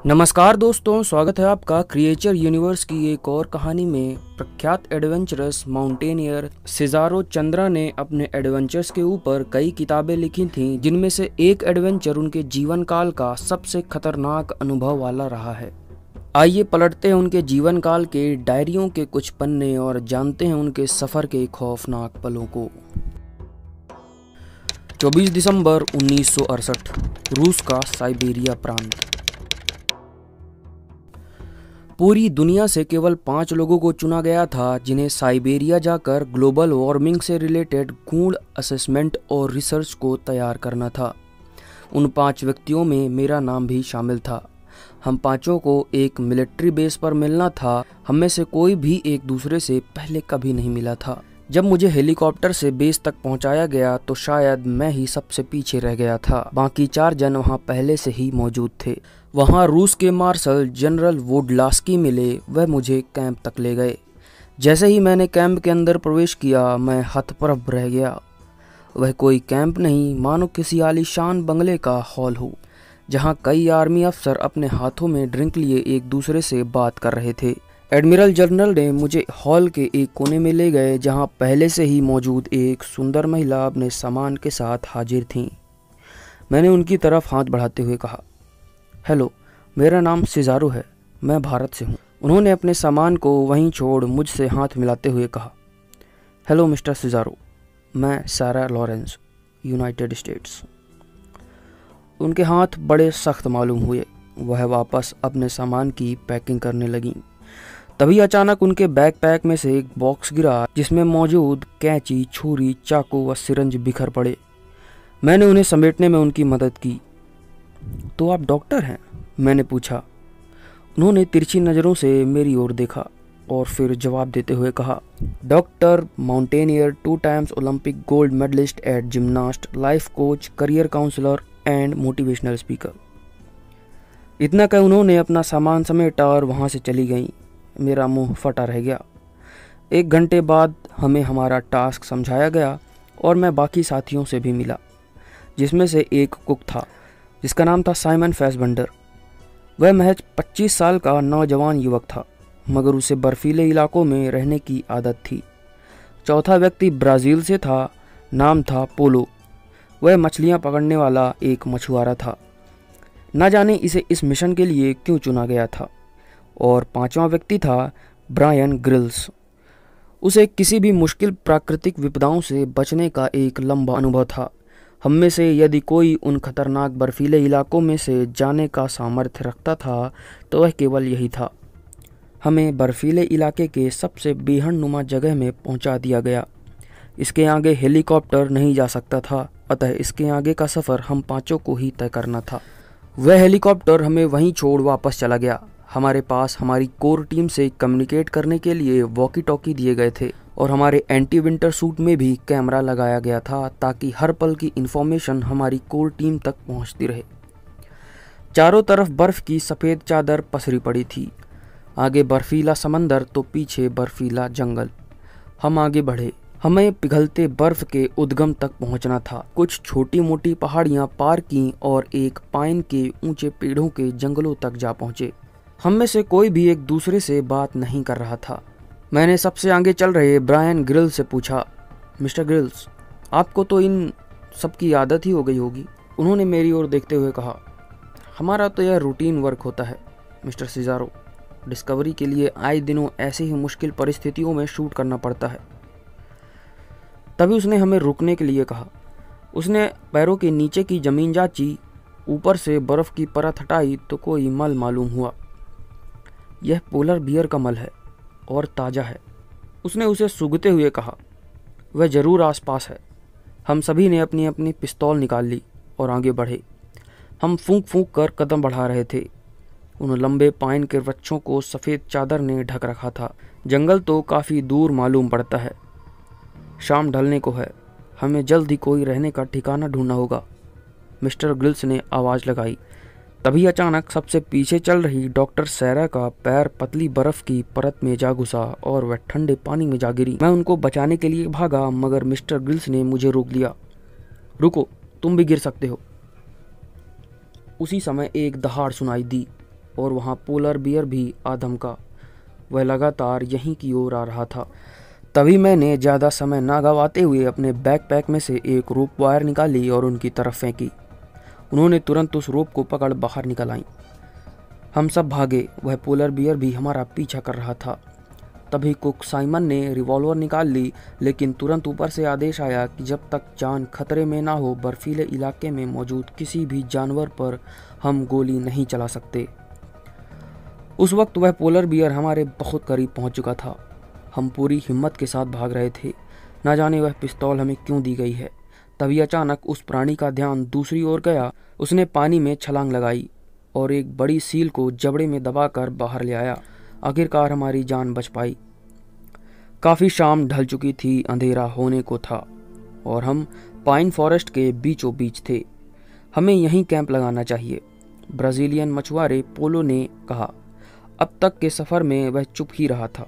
नमस्कार दोस्तों, स्वागत है आपका क्रिएचर यूनिवर्स की एक और कहानी में। प्रख्यात एडवेंचरस माउंटेनियर सिजारो चंद्रा ने अपने एडवेंचर्स के ऊपर कई किताबें लिखी थीं, जिनमें से एक एडवेंचर उनके जीवन काल का सबसे खतरनाक अनुभव वाला रहा है। आइए पलटते हैं उनके जीवन काल के डायरियों के कुछ पन्ने और जानते हैं उनके सफर के खौफनाक पलों को। 24 दिसंबर 1968, रूस का साइबेरिया प्रांत। पूरी दुनिया से केवल 5 लोगों को चुना गया था जिन्हें साइबेरिया जाकर ग्लोबल वार्मिंग से रिलेटेड गूढ़ असेसमेंट और रिसर्च को तैयार करना था। उन 5 व्यक्तियों में मेरा नाम भी शामिल था। हम पांचों को एक मिलिट्री बेस पर मिलना था। हम में से कोई भी एक दूसरे से पहले कभी नहीं मिला था। जब मुझे हेलीकॉप्टर से बेस तक पहुंचाया गया तो शायद मैं ही सबसे पीछे रह गया था। बाकी 4 जन वहां पहले से ही मौजूद थे। वहां रूस के मार्शल जनरल वोडलास्की मिले। वह मुझे कैंप तक ले गए। जैसे ही मैंने कैंप के अंदर प्रवेश किया, मैं हतप्रभ रह गया। वह कोई कैंप नहीं, मानो किसी आलीशान बंगले का हॉल हो, जहां कई आर्मी अफसर अपने हाथों में ड्रिंक लिए एक दूसरे से बात कर रहे थे। एडमिरल जनरल ने मुझे हॉल के एक कोने में ले गए, जहां पहले से ही मौजूद एक सुंदर महिला अपने सामान के साथ हाजिर थीं। मैंने उनकी तरफ हाथ बढ़ाते हुए कहा, हेलो, मेरा नाम सिजारो है, मैं भारत से हूँ। उन्होंने अपने सामान को वहीं छोड़ मुझसे हाथ मिलाते हुए कहा, हेलो मिस्टर सिजारो, मैं सारा लॉरेंस, यूनाइटेड स्टेट्स। उनके हाथ बड़े सख्त मालूम हुए। वह वापस अपने सामान की पैकिंग करने लगीं। तभी अचानक उनके बैकपैक में से एक बॉक्स गिरा, जिसमें मौजूद कैंची, छुरी, चाकू व सिरंज बिखर पड़े। मैंने उन्हें समेटने में उनकी मदद की। तो आप डॉक्टर हैं? मैंने पूछा। उन्होंने तिरछी नज़रों से मेरी ओर देखा और फिर जवाब देते हुए कहा, doctor, mountaineer, 2 times Olympic gold medallist at gymnast, life coach, career counsellor and motivational speaker. इतना कह उन्होंने अपना सामान समेटा और वहाँ से चली गईं। मेरा मुंह फटा रह गया। 1 घंटे बाद हमें हमारा टास्क समझाया गया और मैं बाकी साथियों से भी मिला, जिसमें से एक कुक था जिसका नाम था साइमन फैसबंडर। वह महज 25 साल का नौजवान युवक था, मगर उसे बर्फीले इलाकों में रहने की आदत थी। चौथा व्यक्ति ब्राज़ील से था, नाम था पोलो। वह मछलियां पकड़ने वाला एक मछुआरा था। न जाने इसे इस मिशन के लिए क्यों चुना गया था। और 5वां व्यक्ति था ब्रायन ग्रिल्स। उसे किसी भी मुश्किल प्राकृतिक विपदाओं से बचने का एक लंबा अनुभव था। हम में से यदि कोई उन खतरनाक बर्फीले इलाकों में से जाने का सामर्थ्य रखता था तो वह केवल यही था। हमें बर्फीले इलाके के सबसे बेहदनुमा जगह में पहुंचा दिया गया। इसके आगे हेलीकॉप्टर नहीं जा सकता था, अतः इसके आगे का सफ़र हम 5 को ही तय करना था। वह हेलीकॉप्टर हमें वहीं छोड़ वापस चला गया। हमारे पास हमारी कोर टीम से कम्युनिकेट करने के लिए वॉकी टॉकी दिए गए थे और हमारे एंटी विंटर सूट में भी कैमरा लगाया गया था, ताकि हर पल की इन्फॉर्मेशन हमारी कोर टीम तक पहुंचती रहे। चारों तरफ बर्फ की सफ़ेद चादर पसरी पड़ी थी। आगे बर्फीला समंदर तो पीछे बर्फीला जंगल। हम आगे बढ़े। हमें पिघलते बर्फ के उद्गम तक पहुंचना था। कुछ छोटी मोटी पहाड़ियां पार की और एक पाइन के ऊंचे पेड़ों के जंगलों तक जा पहुंचे। हम में से कोई भी एक दूसरे से बात नहीं कर रहा था। मैंने सबसे आगे चल रहे ब्रायन ग्रिल्स से पूछा, मिस्टर ग्रिल्स, आपको तो इन सब की आदत ही हो गई होगी। उन्होंने मेरी ओर देखते हुए कहा, हमारा तो यह रूटीन वर्क होता है मिस्टर सिजारो। डिस्कवरी के लिए आए दिनों ऐसे ही मुश्किल परिस्थितियों में शूट करना पड़ता है। तभी उसने हमें रुकने के लिए कहा। उसने पैरों के नीचे की ज़मीन जांची, ऊपर से बर्फ़ की परत हटाई तो कोई मल मालूम हुआ। यह पोलर बियर का मल है और ताज़ा है। उसने उसे सूंघते हुए कहा, वह ज़रूर आसपास है। हम सभी ने अपनी अपनी पिस्तौल निकाल ली और आगे बढ़े। हम फूंक फूंक कर कदम बढ़ा रहे थे। उन लंबे पाइन के वृक्षों को सफ़ेद चादर ने ढक रखा था। जंगल तो काफ़ी दूर मालूम पड़ता है। शाम ढलने को है। हमें जल्द ही कोई रहने का ठिकाना ढूंढना होगा, मिस्टर ग्रिल्स ने आवाज़ लगाई। तभी अचानक सबसे पीछे चल रही डॉक्टर सैरा का पैर पतली बर्फ की परत में जा घुसा और वह ठंडे पानी में जा गिरी। मैं उनको बचाने के लिए भागा, मगर मिस्टर ग्रिल्स ने मुझे रोक लिया। रुको, तुम भी गिर सकते हो। उसी समय एक दहाड़ सुनाई दी। और वहाँ पोलर बियर भी आधमका। वह लगातार यहीं की ओर आ रहा था। तभी मैंने ज़्यादा समय ना गवाते हुए अपने बैकपैक में से एक रोप वायर निकाली और उनकी तरफ फेंकी। उन्होंने तुरंत उस रोप को पकड़ बाहर निकल आईं। हम सब भागे। वह पोलर बियर भी हमारा पीछा कर रहा था। तभी कुक साइमन ने रिवॉल्वर निकाल ली, लेकिन तुरंत ऊपर से आदेश आया कि जब तक जान खतरे में ना हो बर्फीले इलाके में मौजूद किसी भी जानवर पर हम गोली नहीं चला सकते। उस वक्त वह पोलर बियर हमारे बहुत करीब पहुंच चुका था। हम पूरी हिम्मत के साथ भाग रहे थे। न जाने वह पिस्तौल हमें क्यों दी गई है। तभी अचानक उस प्राणी का ध्यान दूसरी ओर गया। उसने पानी में छलांग लगाई और एक बड़ी सील को जबड़े में दबाकर बाहर ले आया। आखिरकार हमारी जान बच पाई। काफ़ी शाम ढल चुकी थी, अंधेरा होने को था और हम पाइन फॉरेस्ट के बीचों बीच थे। हमें यहीं कैंप लगाना चाहिए, ब्राज़ीलियन मछुआरे पोलो ने कहा। अब तक के सफ़र में वह चुप ही रहा था।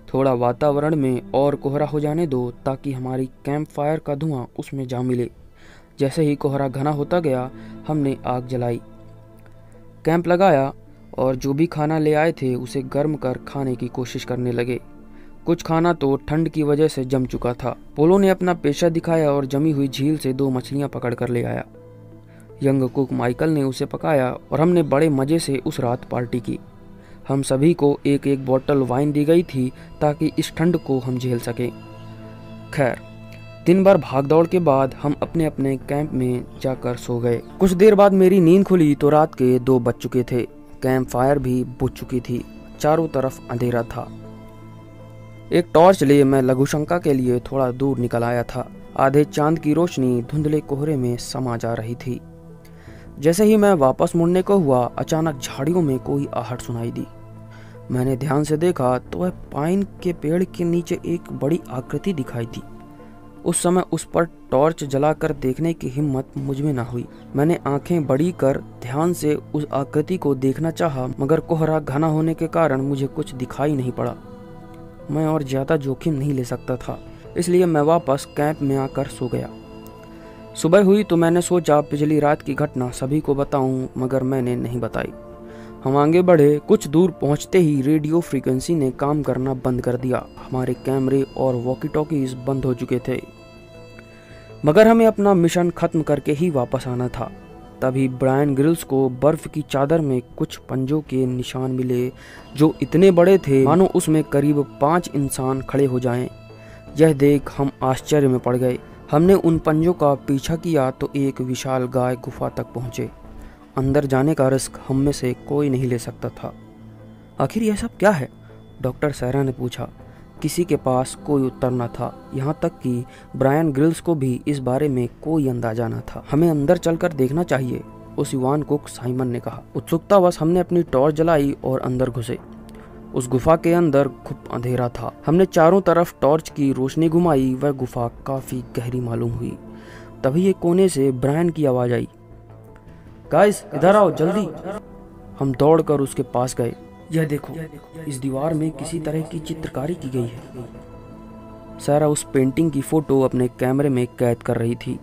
थोड़ा वातावरण में और कोहरा हो जाने दो ताकि हमारी कैंप फायर का धुआं उसमें जा मिले। जैसे ही कोहरा घना होता गया, हमने आग जलाई, कैंप लगाया और जो भी खाना ले आए थे उसे गर्म कर खाने की कोशिश करने लगे। कुछ खाना तो ठंड की वजह से जम चुका था। पोलो ने अपना पेशा दिखाया और जमी हुई झील से 2 मछलियां पकड़ कर ले आया। यंग कुक माइकल ने उसे पकाया और हमने बड़े मजे से उस रात पार्टी की। हम सभी को एक एक बोतल वाइन दी गई थी ताकि इस ठंड को हम झेल सकें। खैर, दिन भर भागदौड़ के बाद हम अपने अपने कैंप में जाकर सो गए। कुछ देर बाद मेरी नींद खुली तो रात के 2 बज चुके थे। कैंप फायर भी बुझ चुकी थी। चारों तरफ अंधेरा था। एक टॉर्च लिए मैं लघुशंका के लिए थोड़ा दूर निकल आया था। आधे चांद की रोशनी धुंधले कोहरे में समा जा रही थी। जैसे ही मैं वापस मुड़ने को हुआ, अचानक झाड़ियों में कोई आहट सुनाई दी। मैंने ध्यान से देखा तो वह पाइन के पेड़ के नीचे एक बड़ी आकृति दिखाई दी। उस समय उस पर टॉर्च जलाकर देखने की हिम्मत मुझ में न हुई। मैंने आंखें बड़ी कर ध्यान से उस आकृति को देखना चाहा, मगर कोहरा घना होने के कारण मुझे कुछ दिखाई नहीं पड़ा। मैं और ज़्यादा जोखिम नहीं ले सकता था, इसलिए मैं वापस कैंप में आकर सो गया। सुबह हुई तो मैंने सोचा पिछली रात की घटना सभी को बताऊं, मगर मैंने नहीं बताई। हम आगे बढ़े। कुछ दूर पहुंचते ही रेडियो फ्रीक्वेंसी ने काम करना बंद कर दिया। हमारे कैमरे और वॉकी टॉकीज बंद हो चुके थे, मगर हमें अपना मिशन खत्म करके ही वापस आना था। तभी ब्रायन ग्रिल्स को बर्फ की चादर में कुछ पंजों के निशान मिले जो इतने बड़े थे मानो उसमें करीब 5 इंसान खड़े हो जाएं। यह देख हम आश्चर्य में पड़ गए। हमने उन पंजों का पीछा किया तो एक विशाल गाय गुफा तक पहुंचे। अंदर जाने का रिस्क हम में से कोई नहीं ले सकता था। आखिर यह सब क्या है? डॉक्टर सैरा ने पूछा। किसी के पास कोई उत्तर न था, यहाँ तक कि ब्रायन ग्रिल्स को भी इस बारे में कोई अंदाजा न था। हमें अंदर चलकर देखना चाहिए, उस युवान कुक साइमन ने कहा। उत्सुकतावश हमने अपनी टॉर्च जलाई और अंदर घुसे। उस गुफा के अंदर खूब अंधेरा था। हमने चारों तरफ टॉर्च की रोशनी घुमाई। वह गुफा काफी गहरी मालूम हुई। तभी एक कोने से ब्रायन की आवाज आई, गाइस इधर आओ जल्दी। हम दौड़कर उसके पास गए। यह देखो, इस दीवार में किसी तरह की चित्रकारी की गई है। सारा उस पेंटिंग की फोटो अपने कैमरे में कैद कर रही थी।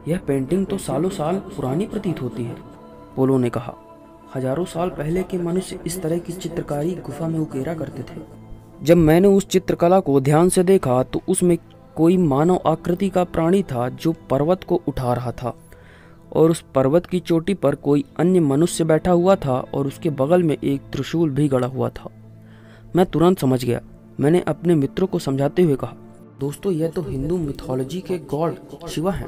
यह पेंटिंग तो सालों साल पुरानी प्रतीत होती है, पोलो ने कहा। हजारों साल पहले के मनुष्य इस तरह की चित्रकारी गुफा में उकेरा करते थे। जब मैंने उस चित्रकला को ध्यान से देखा तो उसमें कोई मानव आकृति का प्राणी था जो पर्वत को उठा रहा था, और उस पर्वत की चोटी पर कोई अन्य मनुष्य बैठा हुआ था और उसके बगल में एक त्रिशूल भी गड़ा हुआ था। मैं तुरंत समझ गया। मैंने अपने मित्रों को समझाते हुए कहा, दोस्तों यह तो हिंदू मिथोलॉजी के गॉड शिवा हैं।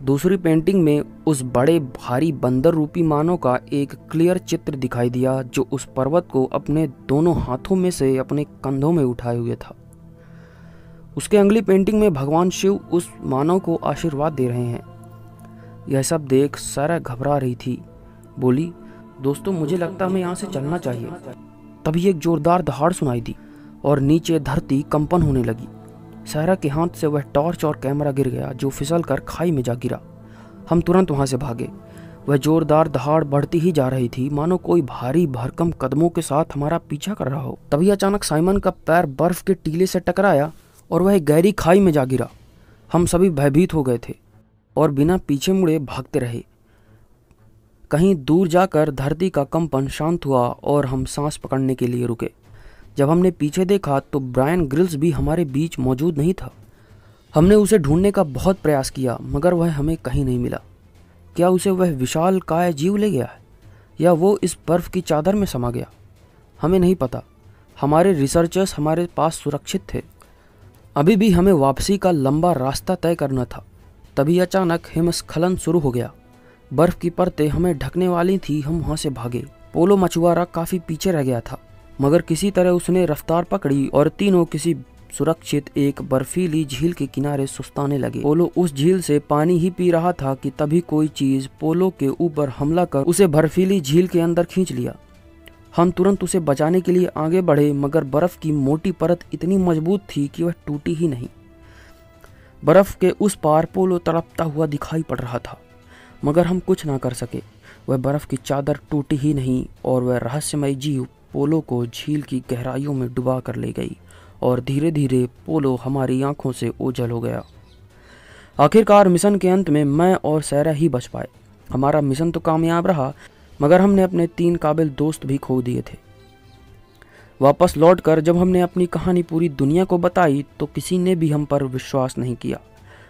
दूसरी पेंटिंग में उस बड़े भारी बंदर रूपी मानव का एक क्लियर चित्र दिखाई दिया जो उस पर्वत को अपने दोनों हाथों में से अपने कंधों में उठाए हुए था। उसके अगली पेंटिंग में भगवान शिव उस मानव को आशीर्वाद दे रहे हैं। यह सब देख सारा घबरा रही थी। बोली, दोस्तों मुझे लगता हमें यहाँ से चलना चाहिए। तभी एक जोरदार दहाड़ सुनाई दी और नीचे धरती कंपन होने लगी। सारा के हाथ से वह टॉर्च और कैमरा गिर गया जो फिसल कर खाई में जा गिरा। हम तुरंत वहां से भागे। वह जोरदार दहाड़ बढ़ती ही जा रही थी, मानो कोई भारी भरकम कदमों के साथ हमारा पीछा कर रहा हो। तभी अचानक साइमन का पैर बर्फ के टीले से टकराया और वह गहरी खाई में जा गिरा। हम सभी भयभीत हो गए थे और बिना पीछे मुड़े भागते रहे। कहीं दूर जाकर धरती का कंपन शांत हुआ और हम सांस पकड़ने के लिए रुके। जब हमने पीछे देखा तो ब्रायन ग्रिल्स भी हमारे बीच मौजूद नहीं था। हमने उसे ढूंढने का बहुत प्रयास किया मगर वह हमें कहीं नहीं मिला। क्या उसे वह विशाल काय जीव ले गया है या वो इस बर्फ की चादर में समा गया? हमें नहीं पता। हमारे रिसर्चर्स हमारे पास सुरक्षित थे। अभी भी हमें वापसी का लंबा रास्ता तय करना था। तभी अचानक हिमस्खलन शुरू हो गया। बर्फ की परतें हमें ढकने वाली थी। हम वहां से भागे। पोलो मछुआरा काफी पीछे रह गया था मगर किसी तरह उसने रफ्तार पकड़ी और तीनों किसी सुरक्षित एक बर्फीली झील के किनारे सुस्ताने लगे। पोलो उस झील से पानी ही पी रहा था कि तभी कोई चीज पोलो के ऊपर हमला कर उसे बर्फीली झील के अंदर खींच लिया। हम तुरंत उसे बचाने के लिए आगे बढ़े मगर बर्फ की मोटी परत इतनी मजबूत थी कि वह टूटी ही नहीं। बर्फ के उस पार पोलो तड़पता हुआ दिखाई पड़ रहा था मगर हम कुछ ना कर सके। वह बर्फ की चादर टूटी ही नहीं और वह रहस्यमय जीव पोलो को झील की गहराइयों में डुबा कर ले गई और धीरे धीरे पोलो हमारी आंखों से ओझल हो गया। आखिरकार मिशन के अंत में मैं और सैरा ही बच पाए। हमारा मिशन तो कामयाब रहा मगर हमने अपने 3 काबिल दोस्त भी खो दिए थे। वापस लौटकर जब हमने अपनी कहानी पूरी दुनिया को बताई तो किसी ने भी हम पर विश्वास नहीं किया।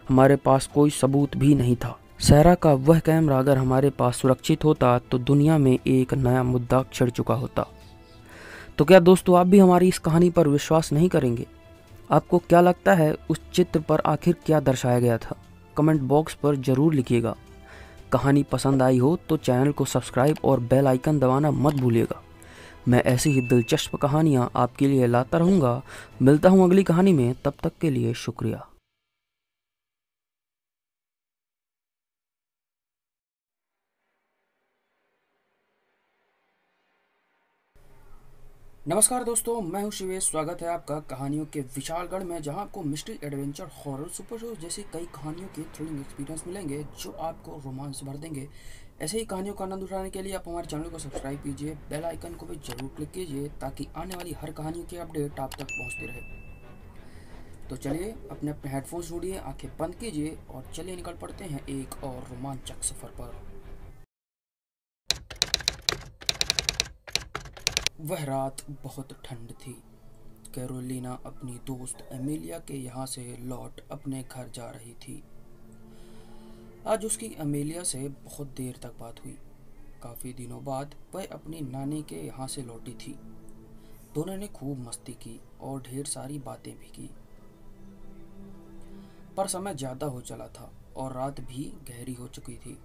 हमारे पास कोई सबूत भी नहीं था। सहरा का वह कैमरा अगर हमारे पास सुरक्षित होता तो दुनिया में एक नया मुद्दा छिड़ चुका होता। तो क्या दोस्तों आप भी हमारी इस कहानी पर विश्वास नहीं करेंगे? आपको क्या लगता है उस चित्र पर आखिर क्या दर्शाया गया था? कमेंट बॉक्स पर ज़रूर लिखिएगा। कहानी पसंद आई हो तो चैनल को सब्सक्राइब और बेल आइकन दबाना मत भूलिएगा। मैं ऐसी ही दिलचस्प कहानियाँ आपके लिए लाता रहूँगा। मिलता हूँ अगली कहानी में, तब तक के लिए शुक्रिया। नमस्कार दोस्तों, मैं हूं शिवेश। स्वागत है आपका कहानियों के विशालगढ़ में, जहां आपको mystery, adventure, horror, super show जैसी कई कहानियों के थ्रिलिंग एक्सपीरियंस मिलेंगे जो आपको रोमांच भर देंगे। ऐसे ही कहानियों का आनंद उठाने के लिए आप हमारे चैनल को सब्सक्राइब कीजिए, बेल आइकन को भी जरूर क्लिक कीजिए ताकि आने वाली हर कहानियों की अपडेट आप तक पहुँचती रहे। तो चलिए अपने अपने हेडफोन्स ढूंढिए, आंखें बंद कीजिए और चलिए निकल पड़ते हैं एक और रोमांचक सफर पर। वह रात बहुत ठंड थी। कैरोलिना अपनी दोस्त एमिलिया के यहाँ से लौट अपने घर जा रही थी। आज उसकी एमिलिया से बहुत देर तक बात हुई। काफ़ी दिनों बाद वह अपनी नानी के यहाँ से लौटी थी। दोनों ने खूब मस्ती की और ढेर सारी बातें भी की। पर समय ज़्यादा हो चला था और रात भी गहरी हो चुकी थी।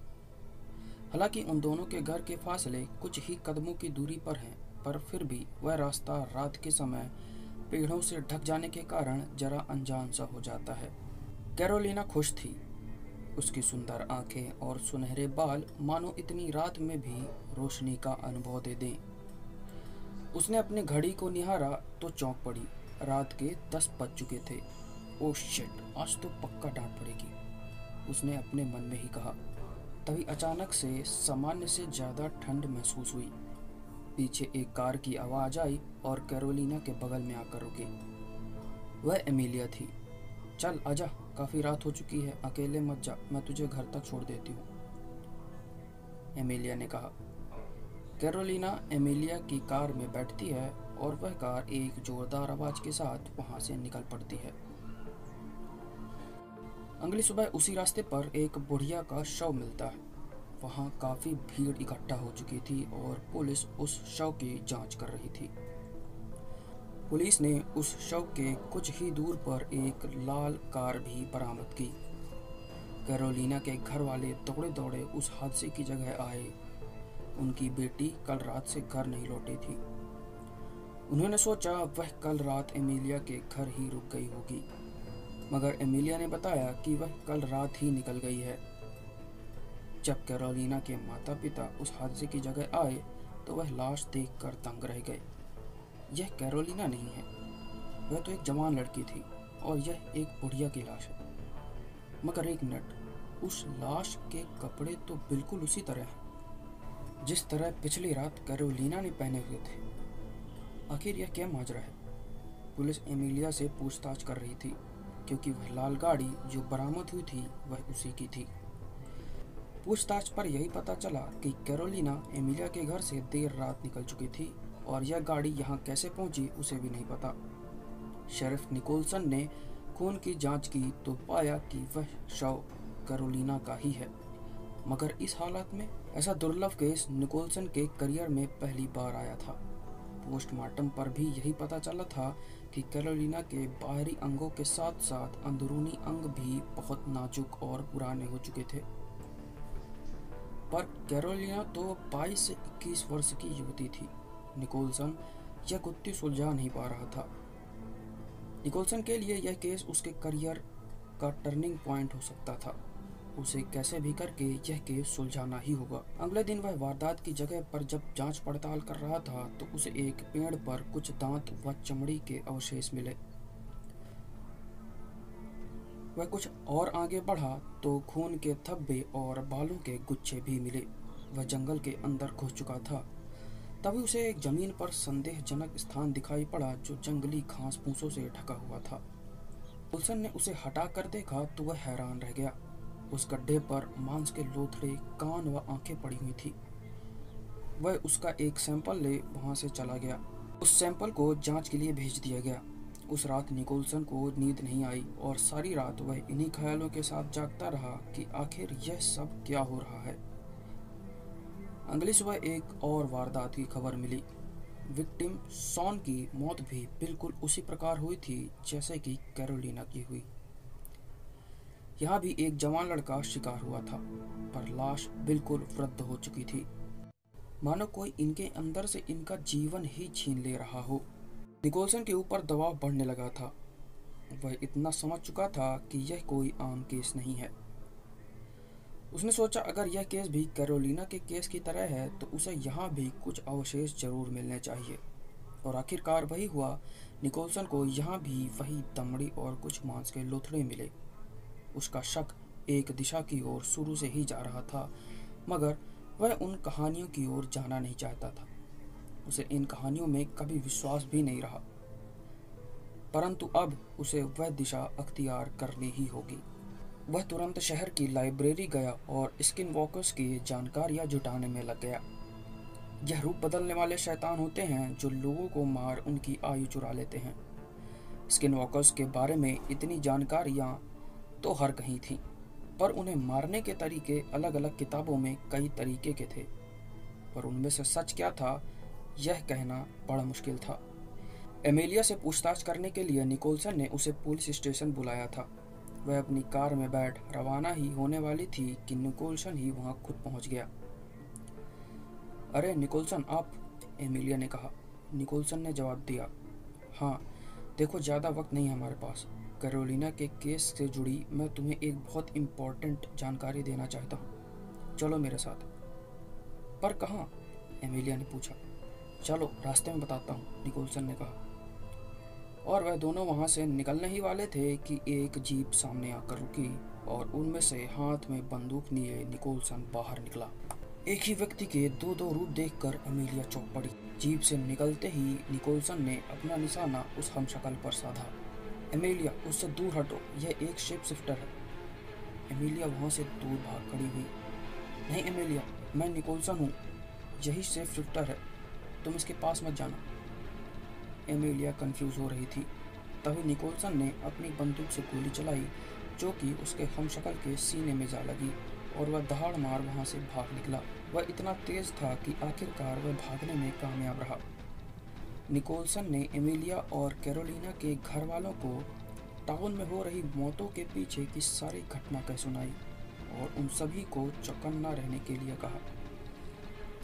हालांकि उन दोनों के घर के फासले कुछ ही कदमों की दूरी पर हैं, पर फिर भी वह रास्ता रात के समय पेड़ों से ढक जाने के कारण जरा अनजान सा हो जाता है। कैरोलिना खुश थी। उसकी सुंदर आंखें और सुनहरे बाल मानो इतनी रात में भी रोशनी का अनुभव दे दें। उसने अपनी घड़ी को निहारा तो चौंक पड़ी। रात के 10 बज चुके थे। ओह शिट, आज तो पक्का डांट पड़ेगी, उसने अपने मन में ही कहा। तभी अचानक से सामान्य से ज़्यादा ठंड महसूस हुई। पीछे एक कार की आवाज़ आई और कैरोलिना के बगल में आकर रुकी। वह एमिलिया थी। चल आजा, काफ़ी रात हो चुकी है, अकेले मत जा, मैं तुझे घर तक छोड़ देती हूँ, एमिलिया ने कहा। कैरोलिना एमिलिया की कार में बैठती है और वह कार एक जोरदार आवाज़ के साथ वहाँ से निकल पड़ती है। अगली सुबह उसी रास्ते पर एक बुढ़िया का शव मिलता है। वहाँ काफ़ी भीड़ इकट्ठा हो चुकी थी और पुलिस उस शव की जांच कर रही थी। पुलिस ने उस शव के कुछ ही दूर पर एक लाल कार भी बरामद की। कैरोलिना के घर वाले दौड़े दौड़े उस हादसे की जगह आए। उनकी बेटी कल रात से घर नहीं लौटी थी। उन्होंने सोचा वह कल रात एमिलिया के घर ही रुक गई होगी, मगर एमिलिया ने बताया कि वह कल रात ही निकल गई है। जब कैरोलिना के माता पिता उस हादसे की जगह आए तो वह लाश देखकर दंग रह गए। यह कैरोलिना नहीं है, वह तो एक जवान लड़की थी और यह एक बुढ़िया की लाश है। मगर एक मिनट, उस लाश के कपड़े तो बिल्कुल उसी तरह हैं जिस तरह पिछली रात कैरोलिना ने पहने हुए थे। आखिर यह क्या माजरा है? पुलिस एमिलिया से पूछताछ कर रही थी क्योंकि वह लाल गाड़ी जो बरामद हुई थी वह उसी की थी। पूछताछ पर यही पता चला कि कैरोलिना एमिलिया के घर से देर रात निकल चुकी थी और यह गाड़ी यहाँ कैसे पहुंची उसे भी नहीं पता। शेरिफ निकोलसन ने खून की जांच की तो पाया कि वह शव कैरोलिना का ही है, मगर इस हालत में ऐसा दुर्लभ केस निकोलसन के करियर में पहली बार आया था। पोस्टमार्टम पर भी यही पता चला था कि कैरोलिना के बाहरी अंगों के साथ साथ अंदरूनी अंग भी बहुत नाजुक और पुराने हो चुके थे। पर कैरोलिना तो 22 से 21 वर्ष की युवती थी। निकोलसन यह गुत्थी सुलझा नहीं पा रहा था। निकोलसन के लिए यह केस उसके करियर का टर्निंग पॉइंट हो सकता था। उसे कैसे भी करके यह केस सुलझाना ही होगा। अगले दिन वह वारदात की जगह पर जब जांच पड़ताल कर रहा था तो उसे एक पेड़ पर कुछ दांत व चमड़ी के अवशेष मिले। वह कुछ और आगे बढ़ा तो खून के धब्बे और बालों के गुच्छे भी मिले। वह जंगल के अंदर घुस चुका था। तभी उसे एक जमीन पर संदेहजनक स्थान दिखाई पड़ा जो जंगली घास फूसों से ढका हुआ था। उल्सन ने उसे हटा कर देखा तो वह हैरान रह गया। उस गड्ढे पर मांस के लोथड़े, कान व आंखें पड़ी हुई थी। वह उसका एक सैंपल ले वहां से चला गया। उस सैंपल को जांच के लिए भेज दिया गया। उस रात निकोलसन को नींद नहीं आई और सारी रात वह इन्हीं ख्यालों के साथ जागता रहा कि आखिर यह सब क्या हो रहा है। अगली सुबह एक और वारदात की खबर मिली। विक्टिम शॉन की मौत भी बिल्कुल उसी प्रकार हुई थी जैसे कि कैरोलिना की हुई। यहाँ भी एक जवान लड़का शिकार हुआ था, पर लाश बिल्कुल वृद्ध हो चुकी थी, मानो कोई इनके अंदर से इनका जीवन ही छीन ले रहा हो। निकोलसन के ऊपर दबाव बढ़ने लगा था। वह इतना समझ चुका था कि यह कोई आम केस नहीं है। उसने सोचा अगर यह केस भी कैरोलिना के केस की तरह है तो उसे यहाँ भी कुछ अवशेष जरूर मिलने चाहिए। और आखिरकार वही हुआ। निकोलसन को यहाँ भी वही दमड़ी और कुछ मांस के लोथड़े मिले। उसका शक एक दिशा की ओर शुरू से ही जा रहा था, मगर वह उन कहानियों की ओर जाना नहीं चाहता था। उसे इन कहानियों में कभी विश्वास भी नहीं रहा, परंतु अब उसे वह दिशा अख्तियार करनी ही होगी। वह तुरंत शहर की लाइब्रेरी गया और स्किन वॉकर्स की जानकारियां जुटाने में लग गया। यह रूप बदलने वाले शैतान होते हैं जो लोगों को मार उनकी आयु चुरा लेते हैं। स्किन वॉकर्स के बारे में इतनी जानकारियां तो हर कहीं थी, पर उन्हें मारने के तरीके अलग अलग किताबों में कई तरीके के थे, पर उनमें से सच क्या था यह कहना बड़ा मुश्किल था। एमेलिया से पूछताछ करने के लिए निकोलसन ने उसे पुलिस स्टेशन बुलाया था। वह अपनी कार में बैठ रवाना ही होने वाली थी कि निकोलसन ही वहां खुद पहुंच गया। अरे निकोलसन, आप? एमेलिया ने कहा। निकोलसन ने जवाब दिया, हाँ देखो, ज़्यादा वक्त नहीं हमारे पास। कैरोलिना के केस से जुड़ी मैं तुम्हें एक बहुत इम्पोर्टेंट जानकारी देना चाहता हूँ। चलो मेरे साथ। पर कहाँ? एमेलिया ने पूछा। चलो रास्ते में बताता हूँ, निकोलसन ने कहा। और वह दोनों वहां से निकलने ही वाले थे कि एक जीप सामने आकर रुकी और उनमें से हाथ में बंदूक लिए निकोलसन बाहर निकला। एक ही व्यक्ति के दो दो रूप देखकर एमेलिया चौंक पड़ी। जीप से निकलते ही निकोलसन ने अपना निशाना उस हमशक्ल पर साधा। एमेलिया, उससे दूर हटो, यह एक शेप शिफ्टर है। एमेलिया वहां से दूर भाग खड़ी हुई। नहीं एमेलिया, मैं निकोलसन हूँ, यही शेप शिफ्टर है, तुम इसके पास मत जाना। एमेलिया कंफ्यूज हो रही थी। तभी निकोलसन ने अपनी बंदूक से गोली चलाई जो कि उसके हमशक्ल के सीने में जा लगी और वह दहाड़ मार वहां से भाग निकला। वह इतना तेज था कि आखिरकार वह भागने में कामयाब रहा। निकोलसन ने एमेलिया और कैरोलिना के घर वालों को टाउन में हो रही मौतों के पीछे की सारी घटना कह सुनाई और उन सभी को चौकन्ना रहने के लिए कहा।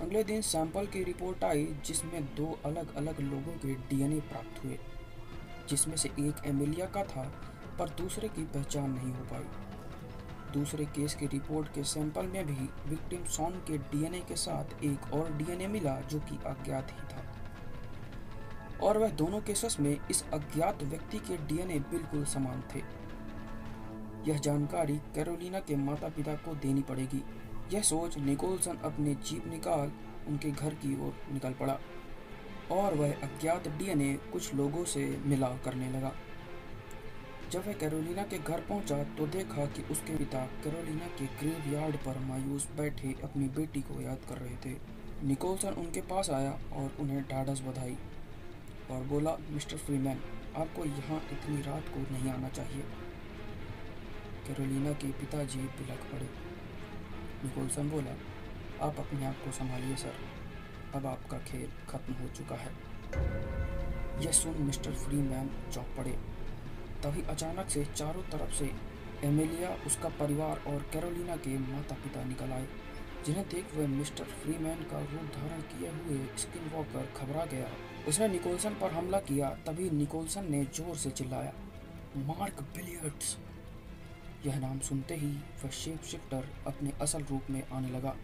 अगले दिन सैंपल की रिपोर्ट आई जिसमें दो अलग अलग लोगों के डीएनए प्राप्त हुए, जिसमें से एक एमेलिया का था पर दूसरे की पहचान नहीं हो पाई। दूसरे केस की रिपोर्ट के सैंपल में भी विक्टिम शॉन के डीएनए के साथ एक और डीएनए मिला जो कि अज्ञात ही था, और वह दोनों केसेस में इस अज्ञात व्यक्ति के डीएनए बिल्कुल समान थे। यह जानकारी कैरोलिना के माता पिता को देनी पड़ेगी। यह सोच निकोलसन अपने जीप निकाल उनके घर की ओर निकल पड़ा और वह अज्ञात डीएनए कुछ लोगों से मिला करने लगा। जब वह कैरोलिना के घर पहुंचा तो देखा कि उसके पिता कैरोलिना के ग्रेवयार्ड पर मायूस बैठे अपनी बेटी को याद कर रहे थे। निकोलसन उनके पास आया और उन्हें ढाढ़स बधाई और बोला, मिस्टर फ्रीमैन, आपको यहाँ इतनी रात को नहीं आना चाहिए। कैरोलिना के पिताजी बिलख पड़े। निकोलसन बोला, आप अपने आप को संभालिए सर, अब आपका खेल खत्म हो चुका है। यह सुन मिस्टर फ्रीमैन चौंक पड़े। तभी अचानक से चारों तरफ से एमेलिया, उसका परिवार और कैरोलिना के माता पिता निकल आए, जिन्हें देख वह मिस्टर फ्रीमैन का रूप धारण किए हुए स्किनवॉकर घबरा गया। उसने निकोलसन पर हमला किया। तभी निकोलसन ने जोर से चिल्लाया, मार्क बिलियर्ड्स। यह नाम सुनते ही वह शेप शिफ्टर अपने असल रूप में आने लगा।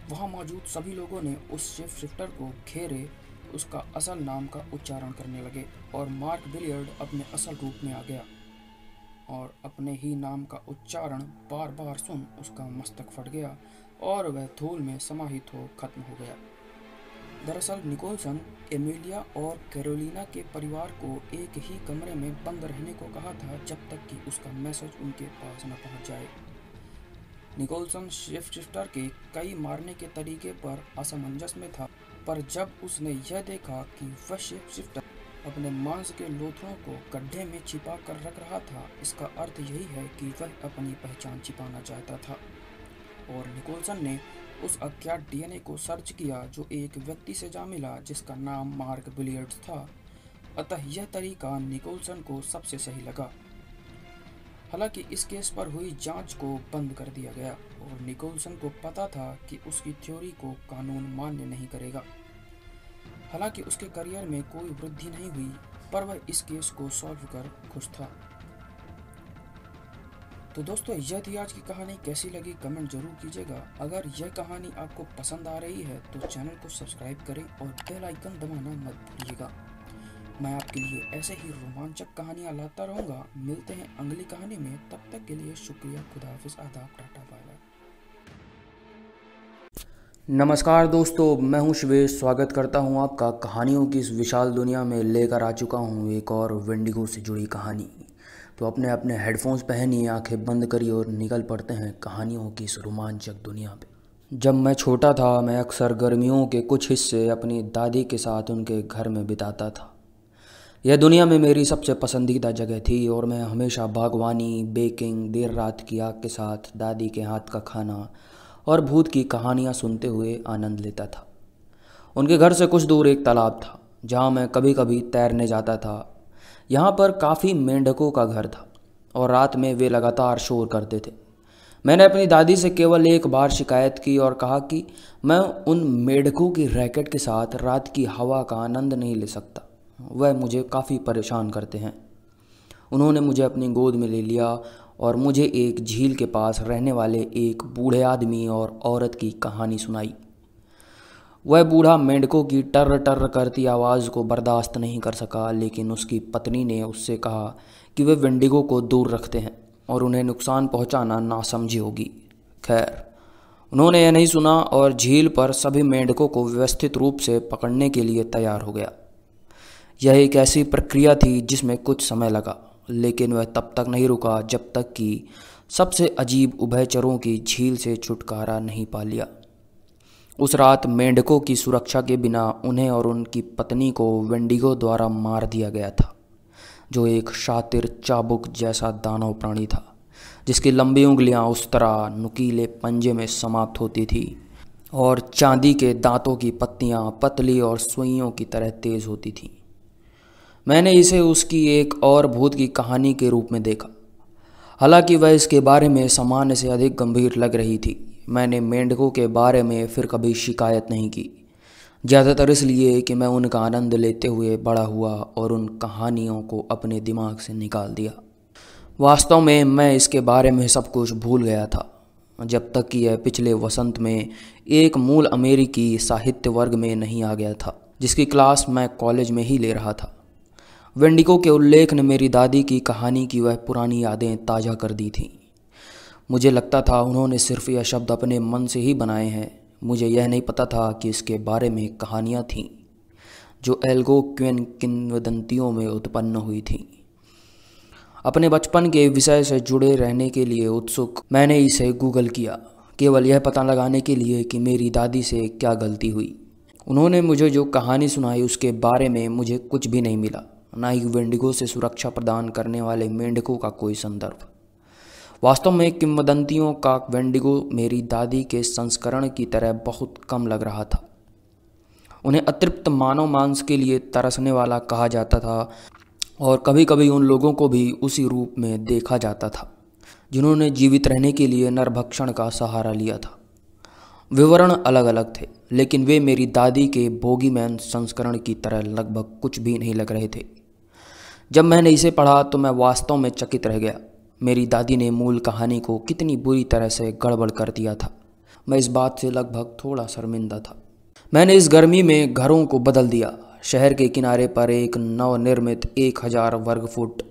वहां मौजूद सभी लोगों ने उस शेप शिफ्टर को घेरे, उसका असल नाम का उच्चारण करने लगे और मार्क बिलियर्ड अपने असल रूप में आ गया और अपने ही नाम का उच्चारण बार बार सुन उसका मस्तक फट गया और वह धूल में समाहित हो खत्म हो गया। दरअसल निकोलसन एमिलिया और कैरोलिना के परिवार को एक ही कमरे में बंद रहने को कहा था जब तक कि उसका मैसेज उनके पास न पहुंच जाए। निकोलसन शेप शिफ्टर के कई मारने के तरीके पर असमंजस में था, पर जब उसने यह देखा कि वह शेप शिफ्टर अपने मांस के लोथड़ों को गड्ढे में छिपा कर रख रहा था, इसका अर्थ यही है कि वह अपनी पहचान छिपाना चाहता था। और निकोलसन ने उस अज्ञात डीएनए को सर्च किया जो एक व्यक्ति से जा मिला जिसका नाम मार्क बिलियर्ड्स था। अतः यह तरीका निकोलसन को सबसे सही लगा। हालांकि इस केस पर हुई जांच को बंद कर दिया गया और निकोलसन को पता था कि उसकी थ्योरी को कानून मान्य नहीं करेगा। हालांकि उसके करियर में कोई वृद्धि नहीं हुई, पर वह इस केस को सॉल्व कर खुश था। तो दोस्तों, यह थी आज की कहानी। कैसी लगी कमेंट जरूर कीजिएगा। अगर यह कहानी आपको पसंद आ रही है तो चैनल को सब्सक्राइब करें और बेल आइकन दबाना मत भूलिएगा। मैं आपके लिए ऐसे ही रोमांचक कहानियाँ लाता रहूँगा। मिलते हैं अगली कहानी में, तब तक के लिए शुक्रिया। खुदा हाफिज़, आदाब, टाटा, बाय बाय। नमस्कार दोस्तों, मैं हूं शिवेश। स्वागत करता हूं आपका कहानियों की इस विशाल दुनिया में। लेकर आ चुका हूं एक और वेंडिगो से जुड़ी कहानी। तो अपने अपने हेडफोन्स पहनिए, आंखें बंद करिए और निकल पड़ते हैं कहानियों की इस रोमांचक दुनिया पे। जब मैं छोटा था, मैं अक्सर गर्मियों के कुछ हिस्से अपनी दादी के साथ उनके घर में बिताता था। यह दुनिया में मेरी सबसे पसंदीदा जगह थी और मैं हमेशा बागवानी, बेकिंग, देर रात की आग के साथ दादी के हाथ का खाना और भूत की कहानियाँ सुनते हुए आनंद लेता था। उनके घर से कुछ दूर एक तालाब था जहाँ मैं कभी कभी तैरने जाता था। यहाँ पर काफ़ी मेंढकों का घर था और रात में वे लगातार शोर करते थे। मैंने अपनी दादी से केवल एक बार शिकायत की और कहा कि मैं उन मेंढकों की रैकेट के साथ रात की हवा का आनंद नहीं ले सकता, वह मुझे काफ़ी परेशान करते हैं। उन्होंने मुझे अपनी गोद में ले लिया और मुझे एक झील के पास रहने वाले एक बूढ़े आदमी और औरत की कहानी सुनाई। वह बूढ़ा मेंढकों की टर्र टर्र करती आवाज़ को बर्दाश्त नहीं कर सका, लेकिन उसकी पत्नी ने उससे कहा कि वे वेंडिगो को दूर रखते हैं और उन्हें नुकसान पहुंचाना नासमझी होगी। खैर, उन्होंने यह नहीं सुना और झील पर सभी मेंढकों को व्यवस्थित रूप से पकड़ने के लिए तैयार हो गया। यह एक ऐसी प्रक्रिया थी जिसमें कुछ समय लगा, लेकिन वह तब तक नहीं रुका जब तक कि सबसे अजीब उभयचरों की झील से छुटकारा नहीं पा लिया। उस रात मेंढकों की सुरक्षा के बिना उन्हें और उनकी पत्नी को वेंडिगो द्वारा मार दिया गया था, जो एक शातिर चाबुक जैसा दानव प्राणी था जिसकी लंबी उंगलियां उस तरह नुकीले पंजे में समाप्त होती थी और चांदी के दांतों की पत्तियां पतली और सुइयों की तरह तेज होती थीं। मैंने इसे उसकी एक और भूत की कहानी के रूप में देखा, हालांकि वह इसके बारे में सामान्य से अधिक गंभीर लग रही थी। मैंने मेंढकों के बारे में फिर कभी शिकायत नहीं की, ज़्यादातर इसलिए कि मैं उनका आनंद लेते हुए बड़ा हुआ और उन कहानियों को अपने दिमाग से निकाल दिया। वास्तव में मैं इसके बारे में सब कुछ भूल गया था, जब तक कि यह पिछले वसंत में एक मूल अमेरिकी साहित्य वर्ग में नहीं आ गया था, जिसकी क्लास मैं कॉलेज में ही ले रहा था। वेंडिगो के उल्लेख ने मेरी दादी की कहानी की वह पुरानी यादें ताज़ा कर दी थीं। मुझे लगता था उन्होंने सिर्फ यह शब्द अपने मन से ही बनाए हैं। मुझे यह नहीं पता था कि इसके बारे में कहानियाँ थीं जो एल्गोक्विन किंवदंतियों में उत्पन्न हुई थीं। अपने बचपन के विषय से जुड़े रहने के लिए उत्सुक मैंने इसे गूगल किया, केवल यह पता लगाने के लिए कि मेरी दादी से क्या गलती हुई। उन्होंने मुझे जो कहानी सुनाई उसके बारे में मुझे कुछ भी नहीं मिला, ना ही वेंडिगो से सुरक्षा प्रदान करने वाले मेंढकों का कोई संदर्भ। वास्तव में किंवदंतियों का वेंडिगो मेरी दादी के संस्करण की तरह बहुत कम लग रहा था। उन्हें अतृप्त मानव मांस के लिए तरसने वाला कहा जाता था और कभी कभी उन लोगों को भी उसी रूप में देखा जाता था जिन्होंने जीवित रहने के लिए नरभक्षण का सहारा लिया था। विवरण अलग अलग थे, लेकिन वे मेरी दादी के बोगीमैन संस्करण की तरह लगभग कुछ भी नहीं लग रहे थे। जब मैंने इसे पढ़ा तो मैं वास्तव में चकित रह गया। मेरी दादी ने मूल कहानी को कितनी बुरी तरह से गड़बड़ कर दिया था। मैं इस बात से लगभग थोड़ा शर्मिंदा था। मैंने इस गर्मी में घरों को बदल दिया। शहर के किनारे पर एक नवनिर्मित 1000 वर्ग फुट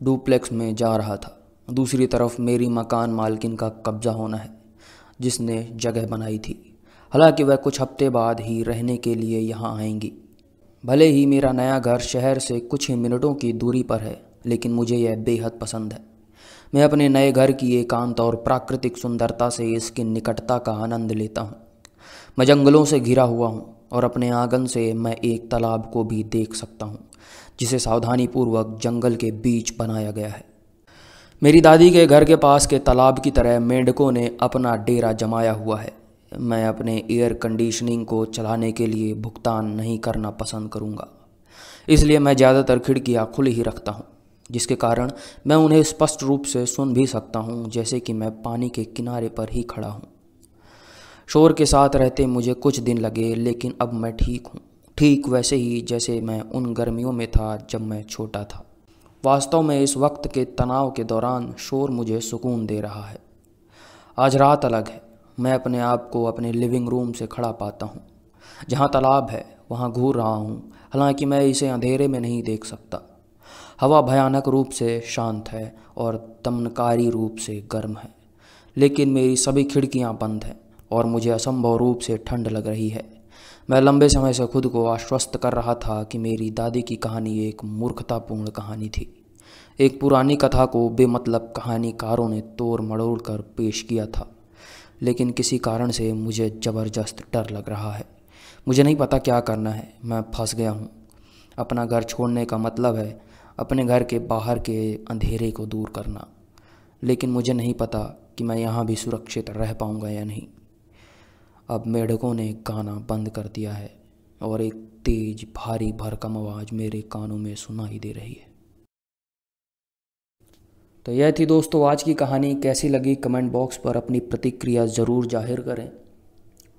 डुप्लेक्स में जा रहा था। दूसरी तरफ मेरी मकान मालकिन का कब्जा होना है, जिसने जगह बनाई थी। हालांकि वह कुछ हफ्ते बाद ही रहने के लिए यहाँ आएंगी। भले ही मेरा नया घर शहर से कुछ ही मिनटों की दूरी पर है, लेकिन मुझे यह बेहद पसंद है। मैं अपने नए घर की एकांत और प्राकृतिक सुंदरता से इसकी निकटता का आनंद लेता हूँ। मैं जंगलों से घिरा हुआ हूँ और अपने आंगन से मैं एक तालाब को भी देख सकता हूँ, जिसे सावधानीपूर्वक जंगल के बीच बनाया गया है। मेरी दादी के घर के पास के तालाब की तरह मेंढकों ने अपना डेरा जमाया हुआ है। मैं अपने एयर कंडीशनिंग को चलाने के लिए भुगतान नहीं करना पसंद करूँगा, इसलिए मैं ज़्यादातर खिड़कियाँ खुली ही रखता हूँ, जिसके कारण मैं उन्हें स्पष्ट रूप से सुन भी सकता हूँ, जैसे कि मैं पानी के किनारे पर ही खड़ा हूँ। शोर के साथ रहते मुझे कुछ दिन लगे, लेकिन अब मैं ठीक हूँ, ठीक वैसे ही जैसे मैं उन गर्मियों में था जब मैं छोटा था। वास्तव में इस वक्त के तनाव के दौरान शोर मुझे सुकून दे रहा है। आज रात अलग है। मैं अपने आप को अपने लिविंग रूम से खड़ा पाता हूँ, जहाँ तालाब है वहाँ घूर रहा हूँ। हालांकि मैं इसे अंधेरे में नहीं देख सकता। हवा भयानक रूप से शांत है और दमनकारी रूप से गर्म है, लेकिन मेरी सभी खिड़कियाँ बंद हैं और मुझे असंभव रूप से ठंड लग रही है। मैं लंबे समय से खुद को आश्वस्त कर रहा था कि मेरी दादी की कहानी एक मूर्खतापूर्ण कहानी थी। एक पुरानी कथा को बेमतलब कहानीकारों ने तोड़ मरोड़ कर पेश किया था, लेकिन किसी कारण से मुझे ज़बरदस्त डर लग रहा है। मुझे नहीं पता क्या करना है। मैं फंस गया हूँ। अपना घर छोड़ने का मतलब है अपने घर के बाहर के अंधेरे को दूर करना, लेकिन मुझे नहीं पता कि मैं यहाँ भी सुरक्षित रह पाऊँगा या नहीं। अब मेढकों ने गाना बंद कर दिया है और एक तेज भारी भरकम आवाज़ मेरे कानों में सुनाई दे रही है। तो यह थी दोस्तों आज की कहानी। कैसी लगी कमेंट बॉक्स पर अपनी प्रतिक्रिया ज़रूर जाहिर करें।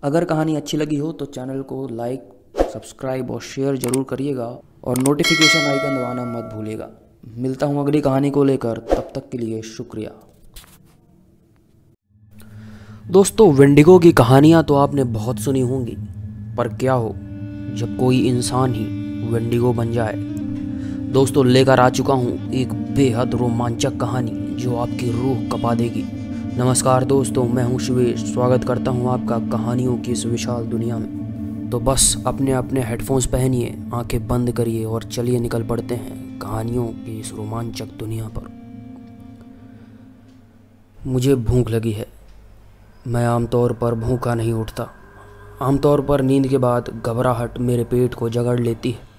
अगर कहानी अच्छी लगी हो तो चैनल को लाइक, सब्सक्राइब और शेयर ज़रूर करिएगा और नोटिफिकेशन आइकन दबाना मत भूलिएगा। मिलता हूँ अगली कहानी को लेकर, तब तक के लिए शुक्रिया। दोस्तों, वेंडिगो की कहानियाँ तो आपने बहुत सुनी होंगी, पर क्या हो जब कोई इंसान ही वेंडिगो बन जाए। दोस्तों, लेकर आ चुका हूँ एक बेहद रोमांचक कहानी जो आपकी रूह कपा देगी। नमस्कार दोस्तों, मैं हूँ शिवेश। स्वागत करता हूँ आपका कहानियों की इस विशाल दुनिया में। तो बस अपने अपने हेडफोन्स पहनिए, आंखें बंद करिए और चलिए निकल पड़ते हैं कहानियों की इस रोमांचक दुनिया पर। मुझे भूख लगी है। मैं आमतौर पर भूखा नहीं उठता। आमतौर पर नींद के बाद घबराहट मेरे पेट को जकड़ लेती है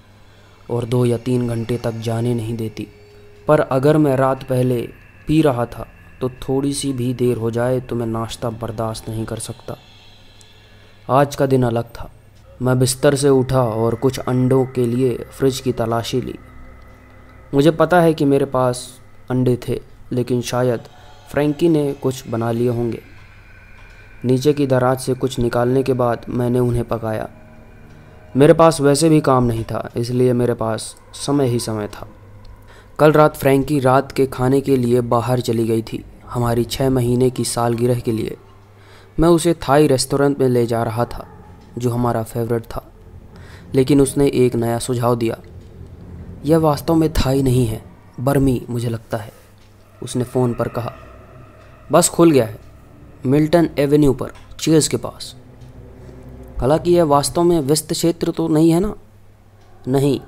और 2 या 3 घंटे तक जाने नहीं देती। पर अगर मैं रात पहले पी रहा था तो थोड़ी सी भी देर हो जाए तो मैं नाश्ता बर्दाश्त नहीं कर सकता। आज का दिन अलग था। मैं बिस्तर से उठा और कुछ अंडों के लिए फ्रिज की तलाशी ली। मुझे पता है कि मेरे पास अंडे थे, लेकिन शायद फ्रैंकी ने कुछ बना लिए होंगे। नीचे की दराज से कुछ निकालने के बाद मैंने उन्हें पकाया। मेरे पास वैसे भी काम नहीं था, इसलिए मेरे पास समय ही समय था। कल रात फ्रैंकी रात के खाने के लिए बाहर चली गई थी, हमारी 6 महीने की सालगिरह के लिए। मैं उसे थाई रेस्टोरेंट में ले जा रहा था जो हमारा फेवरेट था, लेकिन उसने एक नया सुझाव दिया। यह वास्तव में थाई नहीं है, बर्मी मुझे लगता है, उसने फ़ोन पर कहा। बस खुल गया है, मिल्टन एवेन्यू पर चीयर्स के पास। हालांकि यह वास्तव में व्यस्त क्षेत्र तो नहीं है ना? नहीं,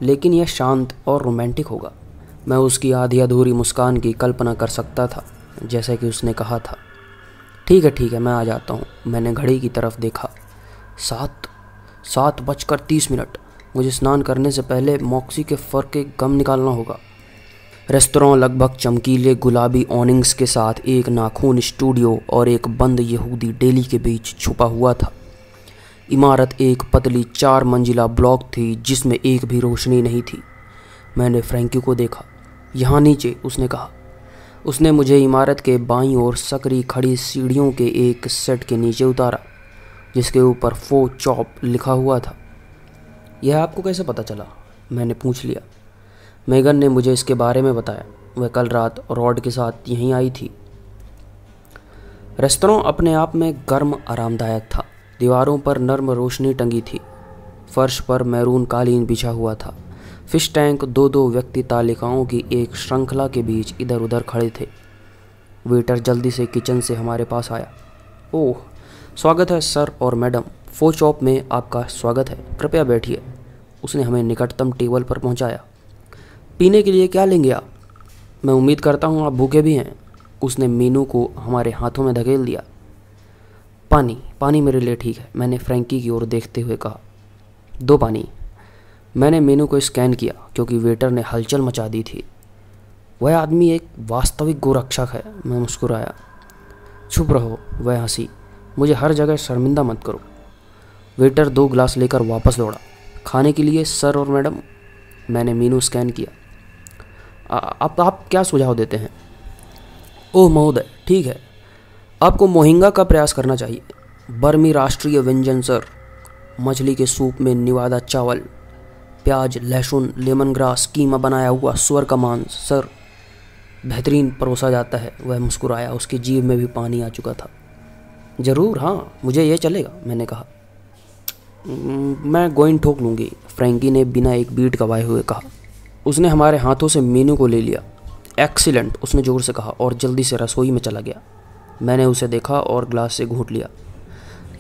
लेकिन यह शांत और रोमांटिक होगा। मैं उसकी आधी अधूरी मुस्कान की कल्पना कर सकता था, जैसे कि उसने कहा था, ठीक है मैं आ जाता हूँ। मैंने घड़ी की तरफ देखा। 7:30। मुझे स्नान करने से पहले मॉक्सी के फर के गम निकालना होगा। रेस्तरां लगभग चमकीले गुलाबी ऑनिंग्स के साथ एक नाखून स्टूडियो और एक बंद यहूदी डेली के बीच छुपा हुआ था। इमारत एक पतली 4 मंजिला ब्लॉक थी जिसमें एक भी रोशनी नहीं थी। मैंने फ्रैंकी को देखा। यहाँ नीचे, उसने कहा। उसने मुझे इमारत के बाईं ओर सकरी खड़ी सीढ़ियों के एक सेट के नीचे उतारा, जिसके ऊपर फो चॉप लिखा हुआ था। यह आपको कैसे पता चला? मैंने पूछ लिया। मेगन ने मुझे इसके बारे में बताया। वह कल रात रॉड के साथ यहीं आई थी। रेस्तरां अपने आप में गर्म आरामदायक था। दीवारों पर नर्म रोशनी टंगी थी। फर्श पर मैरून कालीन बिछा हुआ था। फिश टैंक 2-2 व्यक्ति तालिकाओं की एक श्रृंखला के बीच इधर उधर खड़े थे। वेटर जल्दी से किचन से हमारे पास आया। ओह, स्वागत है सर और मैडम, फो चॉप में आपका स्वागत है। कृपया बैठिए। उसने हमें निकटतम टेबल पर पहुंचाया। पीने के लिए क्या लेंगे आप? मैं उम्मीद करता हूं आप भूखे भी हैं। उसने मीनू को हमारे हाथों में धकेल दिया। पानी मेरे लिए ठीक है, मैंने फ्रैंकी की ओर देखते हुए कहा। 2 पानी। मैंने मीनू को स्कैन किया क्योंकि वेटर ने हलचल मचा दी थी। वह आदमी एक वास्तविक गोरक्षक है। मैं मुस्कुराया। चुप रहो, वह हंसी। मुझे हर जगह शर्मिंदा मत करो। वेटर 2 गिलास लेकर वापस दौड़ा। खाने के लिए सर और मैडम। मैंने मीनू स्कैन किया। आप क्या सुझाव देते हैं? ओह महोदय, ठीक है, आपको मोहिंगा का प्रयास करना चाहिए। बर्मी राष्ट्रीय व्यंजन सर। मछली के सूप में निवादा चावल, प्याज, लहसुन, लेमन ग्रास, कीमा बनाया हुआ सुअर का मांस सर, बेहतरीन परोसा जाता है। वह मुस्कुराया। उसकी जीभ में भी पानी आ चुका था। ज़रूर, हाँ, मुझे ये चलेगा, मैंने कहा। मैं गोइन ठोक लूँगी, फ्रैंकी ने बिना एक बीट गवाए हुए कहा। उसने हमारे हाथों से मीनू को ले लिया। एक्सीलेंट, उसने ज़ोर से कहा और जल्दी से रसोई में चला गया। मैंने उसे देखा और ग्लास से घूंट लिया।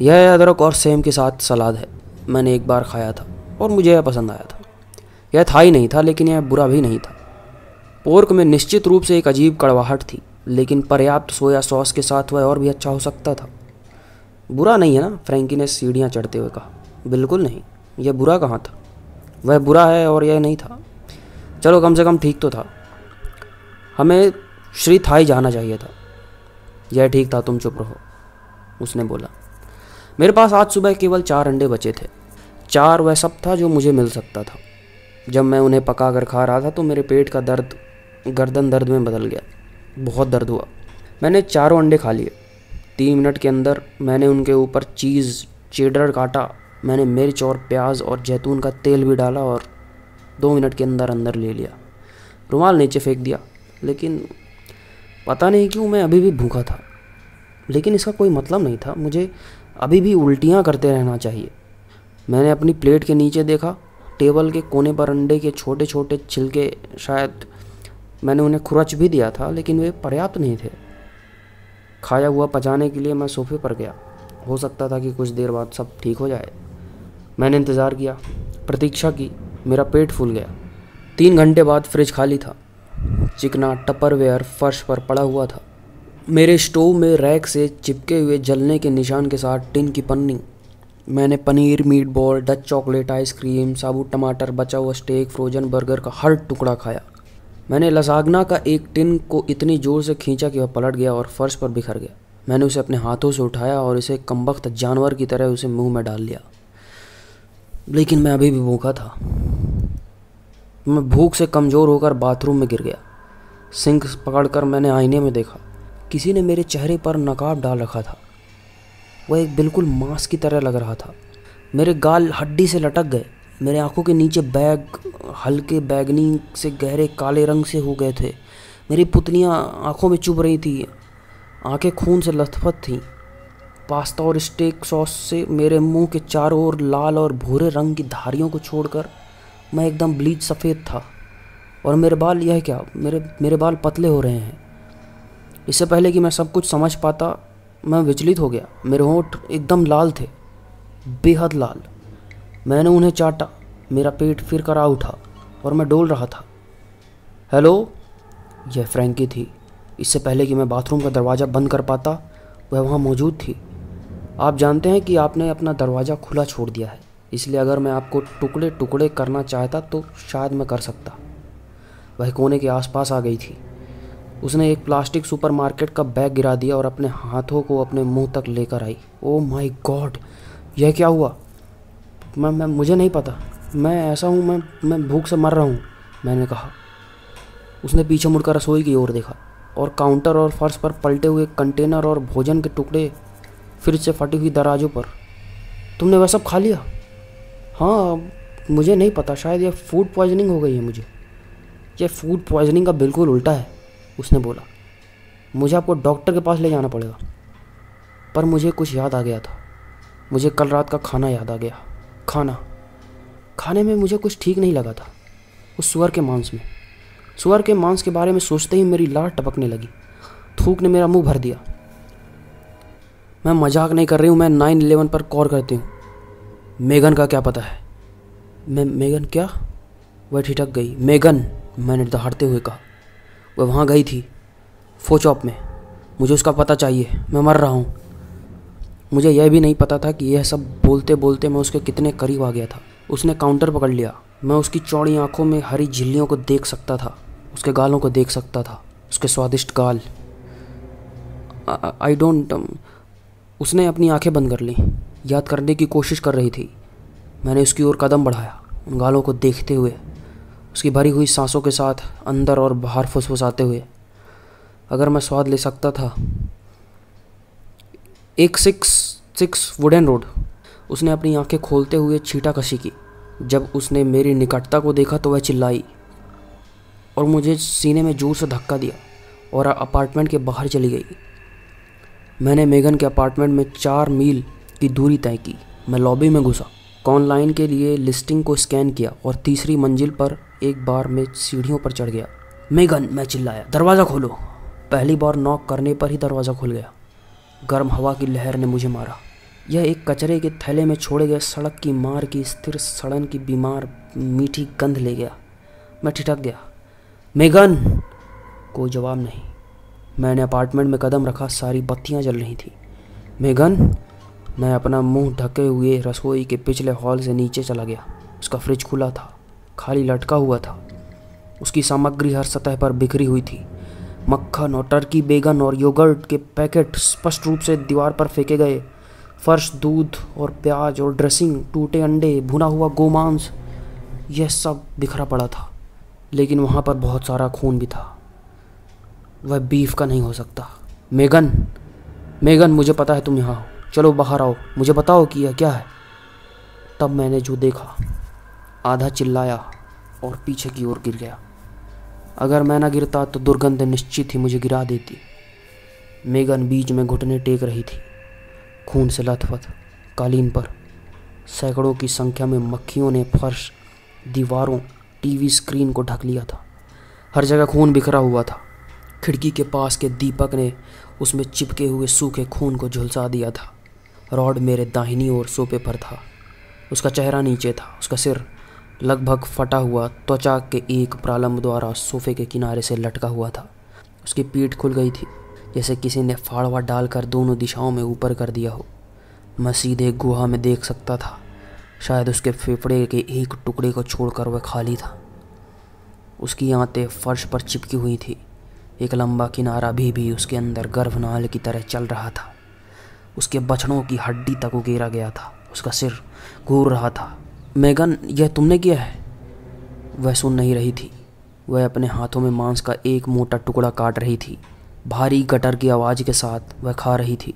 यह अदरक और सेम के साथ सलाद है। मैंने एक बार खाया था और मुझे यह पसंद आया था। यह थाई नहीं था, लेकिन यह बुरा भी नहीं था। पोर्क में निश्चित रूप से एक अजीब कड़वाहट थी, लेकिन पर्याप्त सोया सॉस के साथ वह और भी अच्छा हो सकता था। बुरा नहीं है ना? फ्रैंकी ने सीढ़ियाँ चढ़ते हुए कहा। बिल्कुल नहीं, यह बुरा कहाँ था? वह बुरा है और यह नहीं था। चलो, कम से कम ठीक तो था। हमें श्री थाई जाना चाहिए था। यह ठीक था, तुम चुप रहो, उसने बोला। मेरे पास आज सुबह केवल 4 अंडे बचे थे। 4 वह सब था जो मुझे मिल सकता था। जब मैं उन्हें पका कर खा रहा था तो मेरे पेट का दर्द गर्दन दर्द में बदल गया। बहुत दर्द हुआ। मैंने 4 अंडे खा लिए। 3 मिनट के अंदर मैंने उनके ऊपर चीज़ चेडर काटा। मैंने मिर्च और प्याज और जैतून का तेल भी डाला और 2 मिनट के अंदर अंदर ले लिया। रुमाल नीचे फेंक दिया। लेकिन पता नहीं क्यों मैं अभी भी भूखा था। लेकिन इसका कोई मतलब नहीं था। मुझे अभी भी उल्टियाँ करते रहना चाहिए। मैंने अपनी प्लेट के नीचे देखा। टेबल के कोने पर अंडे के छोटे छोटे छिलके, शायद मैंने उन्हें खुरच भी दिया था, लेकिन वे पर्याप्त नहीं थे। खाया हुआ पचाने के लिए मैं सोफे पर गया। हो सकता था कि कुछ देर बाद सब ठीक हो जाए। मैंने इंतज़ार किया, प्रतीक्षा की। मेरा पेट फूल गया। 3 घंटे बाद फ्रिज खाली था। चिकना टपरवेयर फर्श पर पड़ा हुआ था। मेरे स्टोव में रैक से चिपके हुए जलने के निशान के साथ टिन की पन्नी। मैंने paneer, meet ball, Dutch chocolate, ice cream, साबुत टमाटर, बचा हुआ स्टेक, फ्रोजन बर्गर का हर टुकड़ा खाया। मैंने लसाग्ना का एक टिन को इतनी ज़ोर से खींचा कि वह पलट गया और फर्श पर बिखर गया। मैंने उसे अपने हाथों से उठाया और इसे कमबख्त जानवर की तरह उसे मुंह में डाल लिया। लेकिन मैं अभी भी भूखा था। मैं भूख से कमज़ोर होकर बाथरूम में गिर गया। सिंक पकड़कर मैंने आईने में देखा। किसी ने मेरे चेहरे पर नकाब डाल रखा था। वह एक बिल्कुल मांस की तरह लग रहा था। मेरे गाल हड्डी से लटक गए। मेरे आंखों के नीचे बैग हल्के बैगनी से गहरे काले रंग से हो गए थे। मेरी पुतलियां आंखों में चुभ रही थी। आंखें खून से लथपथ थीं। पास्ता और स्टेक सॉस से मेरे मुंह के चारों ओर लाल और भूरे रंग की धारियों को छोड़कर मैं एकदम ब्लीच सफ़ेद था। और मेरे बाल, यह क्या, मेरे बाल पतले हो रहे हैं। इससे पहले कि मैं सब कुछ समझ पाता, मैं विचलित हो गया। मेरे होंठ एकदम लाल थे, बेहद लाल। मैंने उन्हें चाटा। मेरा पेट फिर करा उठा और मैं डोल रहा था। हेलो। यह फ्रैंकी थी। इससे पहले कि मैं बाथरूम का दरवाज़ा बंद कर पाता, वह वहाँ मौजूद थी। आप जानते हैं कि आपने अपना दरवाज़ा खुला छोड़ दिया है, इसलिए अगर मैं आपको टुकड़े टुकड़े करना चाहता तो शायद मैं कर सकता। वह कोने के आसपास आ गई थी। उसने एक प्लास्टिक सुपरमार्केट का बैग गिरा दिया और अपने हाथों को अपने मुंह तक लेकर आई। ओह माय गॉड, यह क्या हुआ? मैं मुझे नहीं पता। मैं ऐसा हूँ, मैं भूख से मर रहा हूँ, मैंने कहा। उसने पीछे मुड़कर रसोई की ओर देखा और काउंटर और फर्श पर पलटे हुए कंटेनर और भोजन के टुकड़े, फ्रिज से फटी हुई दराजों पर। तुमने वह सब खा लिया? हाँ, मुझे नहीं पता, शायद यह फूड पॉइजनिंग हो गई है मुझे। यह फूड पॉइजनिंग का बिल्कुल उल्टा है, उसने बोला। मुझे आपको डॉक्टर के पास ले जाना पड़ेगा। पर मुझे कुछ याद आ गया था। मुझे कल रात का खाना याद आ गया। खाने में मुझे कुछ ठीक नहीं लगा था। उस सुअर के मांस के बारे में सोचते ही मेरी लार टपकने लगी। थूक ने मेरा मुंह भर दिया। मैं मजाक नहीं कर रही हूँ, मैं 911 पर कॉल करती हूँ। मेगन का क्या पता है? मेगन क्या? वह ठिठक गई। मेगन, मैंने दहाड़ते हुए कहा। वह वहाँ गई थी, फोचॉप में। मुझे उसका पता चाहिए, मैं मर रहा हूँ। मुझे यह भी नहीं पता था कि यह सब बोलते बोलते मैं उसके कितने करीब आ गया था। उसने काउंटर पकड़ लिया। मैं उसकी चौड़ी आंखों में हरी झिल्लियों को देख सकता था, उसके गालों को देख सकता था, उसके स्वादिष्ट गाल। I don't. उसने अपनी आंखें बंद कर लीं, याद करने की कोशिश कर रही थी। मैंने उसकी ओर कदम बढ़ाया, उन गालों को देखते हुए, उसकी भरी हुई सांसों के साथ अंदर और बाहर फुसफुसाते हुए। अगर मैं स्वाद ले सकता था। 166 वुडन रोड। उसने अपनी आंखें खोलते हुए छींटाकशी की। जब उसने मेरी निकटता को देखा तो वह चिल्लाई और मुझे सीने में जोर से धक्का दिया और अपार्टमेंट के बाहर चली गई। मैंने मेगन के अपार्टमेंट में 4 मील की दूरी तय की। मैं लॉबी में घुसा, ऑनलाइन के लिए लिस्टिंग को स्कैन किया और तीसरी मंजिल पर एक बार में सीढ़ियों पर चढ़ गया। मेगन, मैं चिल्लाया, दरवाज़ा खोलो। पहली बार नॉक करने पर ही दरवाज़ा खुल गया। गर्म हवा की लहर ने मुझे मारा। यह एक कचरे के थैले में छोड़े गए सड़क की मार की स्थिर सड़न की बीमार मीठी गंध ले गया। मैं ठिठक गया। मेगन! कोई जवाब नहीं। मैंने अपार्टमेंट में कदम रखा, सारी बत्तियां जल रही थी। मेगन! मैं अपना मुंह ढके हुए रसोई के पिछले हॉल से नीचे चला गया। उसका फ्रिज खुला था, खाली लटका हुआ था। उसकी सामग्री हर सतह पर बिखरी हुई थी। मक्खन और टर्की, बेगन और योगर्ट के पैकेट स्पष्ट रूप से दीवार पर फेंके गए। फर्श, दूध और प्याज और ड्रेसिंग, टूटे अंडे, भुना हुआ गोमांस, यह सब बिखरा पड़ा था। लेकिन वहाँ पर बहुत सारा खून भी था। वह बीफ का नहीं हो सकता। मेगन! मेगन, मुझे पता है तुम यहाँ हो। चलो बाहर आओ, मुझे बताओ कि यह क्या है। तब मैंने जो देखा, आधा चिल्लाया और पीछे की ओर गिर गया। अगर मैं ना गिरता तो दुर्गंध निश्चित ही मुझे गिरा देती। मेगन बीच में घुटने टेक रही थी, खून से लथपथ कालीन पर। सैकड़ों की संख्या में मक्खियों ने फर्श, दीवारों, टीवी स्क्रीन को ढक लिया था। हर जगह खून बिखरा हुआ था। खिड़की के पास के दीपक ने उसमें चिपके हुए सूखे खून को झुलसा दिया था। रॉड मेरे दाहिनी ओर सोफे पर था। उसका चेहरा नीचे था, उसका सिर लगभग फटा हुआ त्वचा के एक प्रालंब द्वारा सोफे के किनारे से लटका हुआ था। उसकी पीठ खुल गई थी, जैसे किसी ने फाड़वा डालकर दोनों दिशाओं में ऊपर कर दिया हो। मैं सीधे गुहा में देख सकता था। शायद उसके फेफड़े के एक टुकड़े को छोड़कर वह खाली था। उसकी आंतें फर्श पर चिपकी हुई थी। एक लंबा किनारा भी उसके अंदर गर्भनाल की तरह चल रहा था। उसके बछड़ों की हड्डी तक उगेरा गया था। उसका सिर घूर रहा था। मेगन, यह तुमने किया है? वह सुन नहीं रही थी। वह अपने हाथों में मांस का एक मोटा टुकड़ा काट रही थी। भारी गटर की आवाज़ के साथ वह खा रही थी।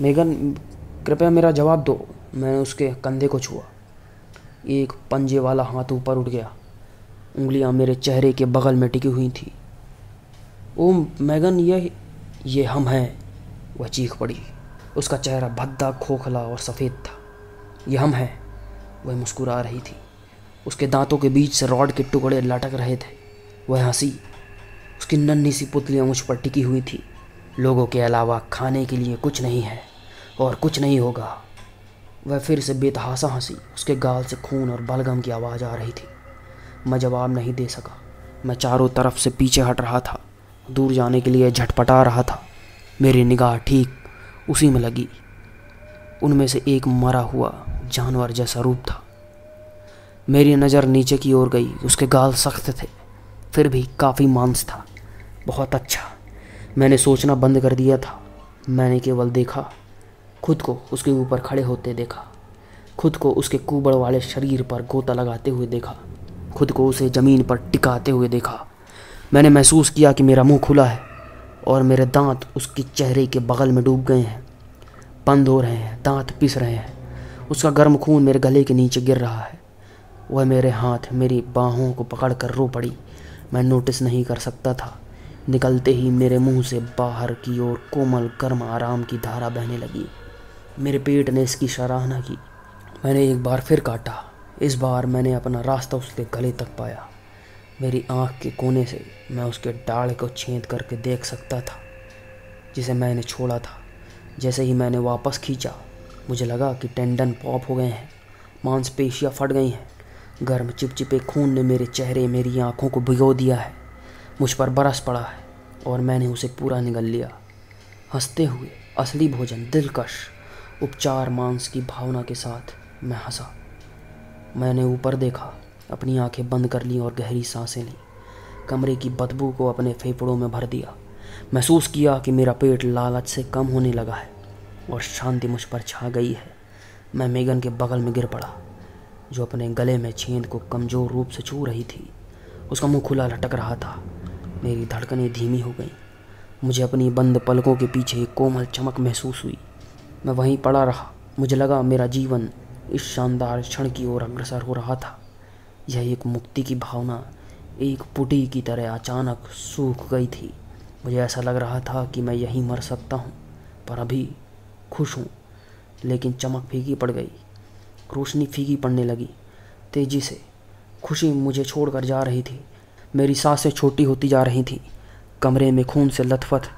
मेगन, कृपया मेरा जवाब दो। मैंने उसके कंधे को छुआ। एक पंजे वाला हाथ ऊपर उठ गया। उंगलियां मेरे चेहरे के बगल में टिकी हुई थी। ओह मेगन, ये हम हैं, वह चीख पड़ी। उसका चेहरा भद्दा, खोखला और सफ़ेद था। ये हम हैं, वह मुस्कुरा रही थी। उसके दांतों के बीच से रॉड के टुकड़े लटक रहे थे। वह हंसी। उसकी नन्ही सी पुतलियाँ मुझ पर टिकी हुई थी। लोगों के अलावा खाने के लिए कुछ नहीं है और कुछ नहीं होगा। वह फिर से बेतहासा हंसी। उसके गाल से खून और बलगम की आवाज़ आ रही थी। मैं जवाब नहीं दे सका। मैं चारों तरफ से पीछे हट रहा था, दूर जाने के लिए झटपटा रहा था। मेरी निगाह ठीक उसी में लगी। उनमें से एक मरा हुआ जानवर जैसा रूप था। मेरी नज़र नीचे की ओर गई। उसके गाल सख्त थे, फिर भी काफ़ी मांस था। बहुत अच्छा। मैंने सोचना बंद कर दिया था। मैंने केवल देखा, खुद को उसके ऊपर खड़े होते देखा, खुद को उसके कुबड़ वाले शरीर पर गोता लगाते हुए देखा, खुद को उसे ज़मीन पर टिकाते हुए देखा। मैंने महसूस किया कि मेरा मुंह खुला है और मेरे दांत उसके चेहरे के बगल में डूब गए हैं, बंद हो रहे हैं, दांत पिस रहे हैं। उसका गर्म खून मेरे गले के नीचे गिर रहा है। वह मेरे हाथ, मेरी बाहों को पकड़कर रो पड़ी। मैं नोटिस नहीं कर सकता था। निकलते ही मेरे मुंह से बाहर की ओर कोमल गर्म आराम की धारा बहने लगी। मेरे पेट ने इसकी सराहना की। मैंने एक बार फिर काटा। इस बार मैंने अपना रास्ता उसके गले तक पाया। मेरी आँख के कोने से मैं उसके डाढ़ को छेद करके देख सकता था जिसे मैंने छोड़ा था। जैसे ही मैंने वापस खींचा, मुझे लगा कि टेंडन पॉप हो गए हैं, मांसपेशियाँ फट गई हैं। गर्म चिपचिपे खून ने मेरे चेहरे, मेरी आँखों को भिगो दिया है, मुझ पर बरस पड़ा है और मैंने उसे पूरा निगल लिया। हंसते हुए, असली भोजन, दिलकश उपचार मांस की भावना के साथ मैं हंसा। मैंने ऊपर देखा, अपनी आंखें बंद कर लीं और गहरी सांसें लीं। कमरे की बदबू को अपने फेफड़ों में भर दिया। महसूस किया कि मेरा पेट लालच से कम होने लगा है और शांति मुझ पर छा गई है। मैं मेगन के बगल में गिर पड़ा, जो अपने गले में छेद को कमज़ोर रूप से छू रही थी। उसका मुंह खुला लटक रहा था। मेरी धड़कनें धीमी हो गईं। मुझे अपनी बंद पलकों के पीछे एक कोमल चमक महसूस हुई। मैं वहीं पड़ा रहा। मुझे लगा मेरा जीवन इस शानदार क्षण की ओर अग्रसर हो रहा था। यह एक मुक्ति की भावना एक पुटी की तरह अचानक सूख गई थी। मुझे ऐसा लग रहा था कि मैं यहीं मर सकता हूँ, पर अभी खुश हूँ। लेकिन चमक फीकी पड़ गई, रोशनी फीकी पड़ने लगी तेजी से। खुशी मुझे छोड़कर जा रही थी। मेरी सांसें छोटी होती जा रही थीं। कमरे में खून से लथपथ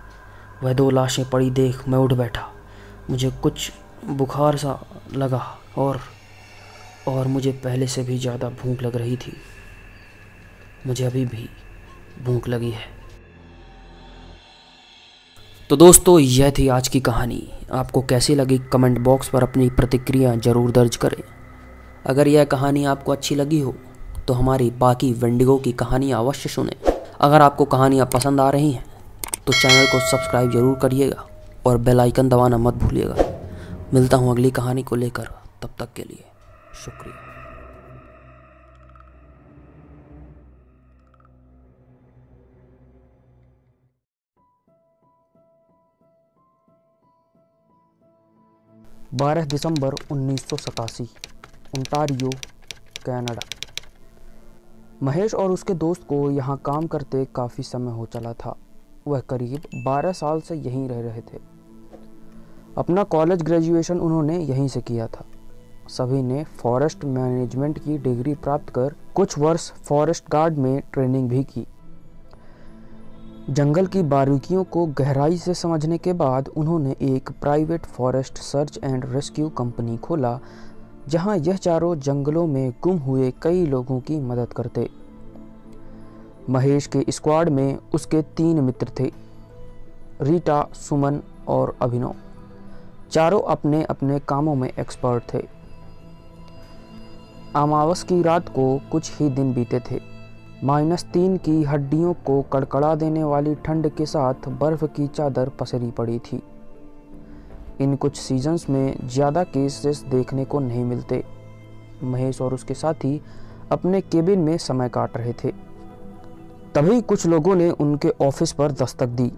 वह 2 लाशें पड़ी देख मैं उठ बैठा। मुझे कुछ बुखार सा लगा और मुझे पहले से भी ज़्यादा भूख लग रही थी। मुझे अभी भी भूख लगी है। तो दोस्तों, यह थी आज की कहानी। आपको कैसी लगी कमेंट बॉक्स पर अपनी प्रतिक्रिया ज़रूर दर्ज करें। अगर यह कहानी आपको अच्छी लगी हो तो हमारी बाकी वेंडिगो की कहानियाँ अवश्य सुनें। अगर आपको कहानियाँ पसंद आ रही हैं तो चैनल को सब्सक्राइब ज़रूर करिएगा और बेल आइकन दबाना मत भूलिएगा। मिलता हूँ अगली कहानी को लेकर। तब तक के लिए शुक्रिया। 12 दिसंबर 1987, ओंटारियो, कनाडा। महेश और उसके दोस्त को यहाँ काम करते काफ़ी समय हो चला था। वह करीब 12 साल से यहीं रह रहे थे। अपना कॉलेज ग्रेजुएशन उन्होंने यहीं से किया था। सभी ने फॉरेस्ट मैनेजमेंट की डिग्री प्राप्त कर कुछ वर्ष फॉरेस्ट गार्ड में ट्रेनिंग भी की। जंगल की बारीकियों को गहराई से समझने के बाद उन्होंने एक private forest search and rescue company खोला, जहां यह चारों जंगलों में गुम हुए कई लोगों की मदद करते। महेश के स्क्वाड में उसके 3 मित्र थे, रीटा, सुमन और अभिनव। चारों अपने अपने कामों में एक्सपर्ट थे। अमावस की रात को कुछ ही दिन बीते थे। -3 की हड्डियों को कड़कड़ा देने वाली ठंड के साथ बर्फ की चादर पसरी पड़ी थी। इन कुछ सीजन्स में ज़्यादा केसेस देखने को नहीं मिलते। महेश और उसके साथी अपने केबिन में समय काट रहे थे। तभी कुछ लोगों ने उनके ऑफिस पर दस्तक दी।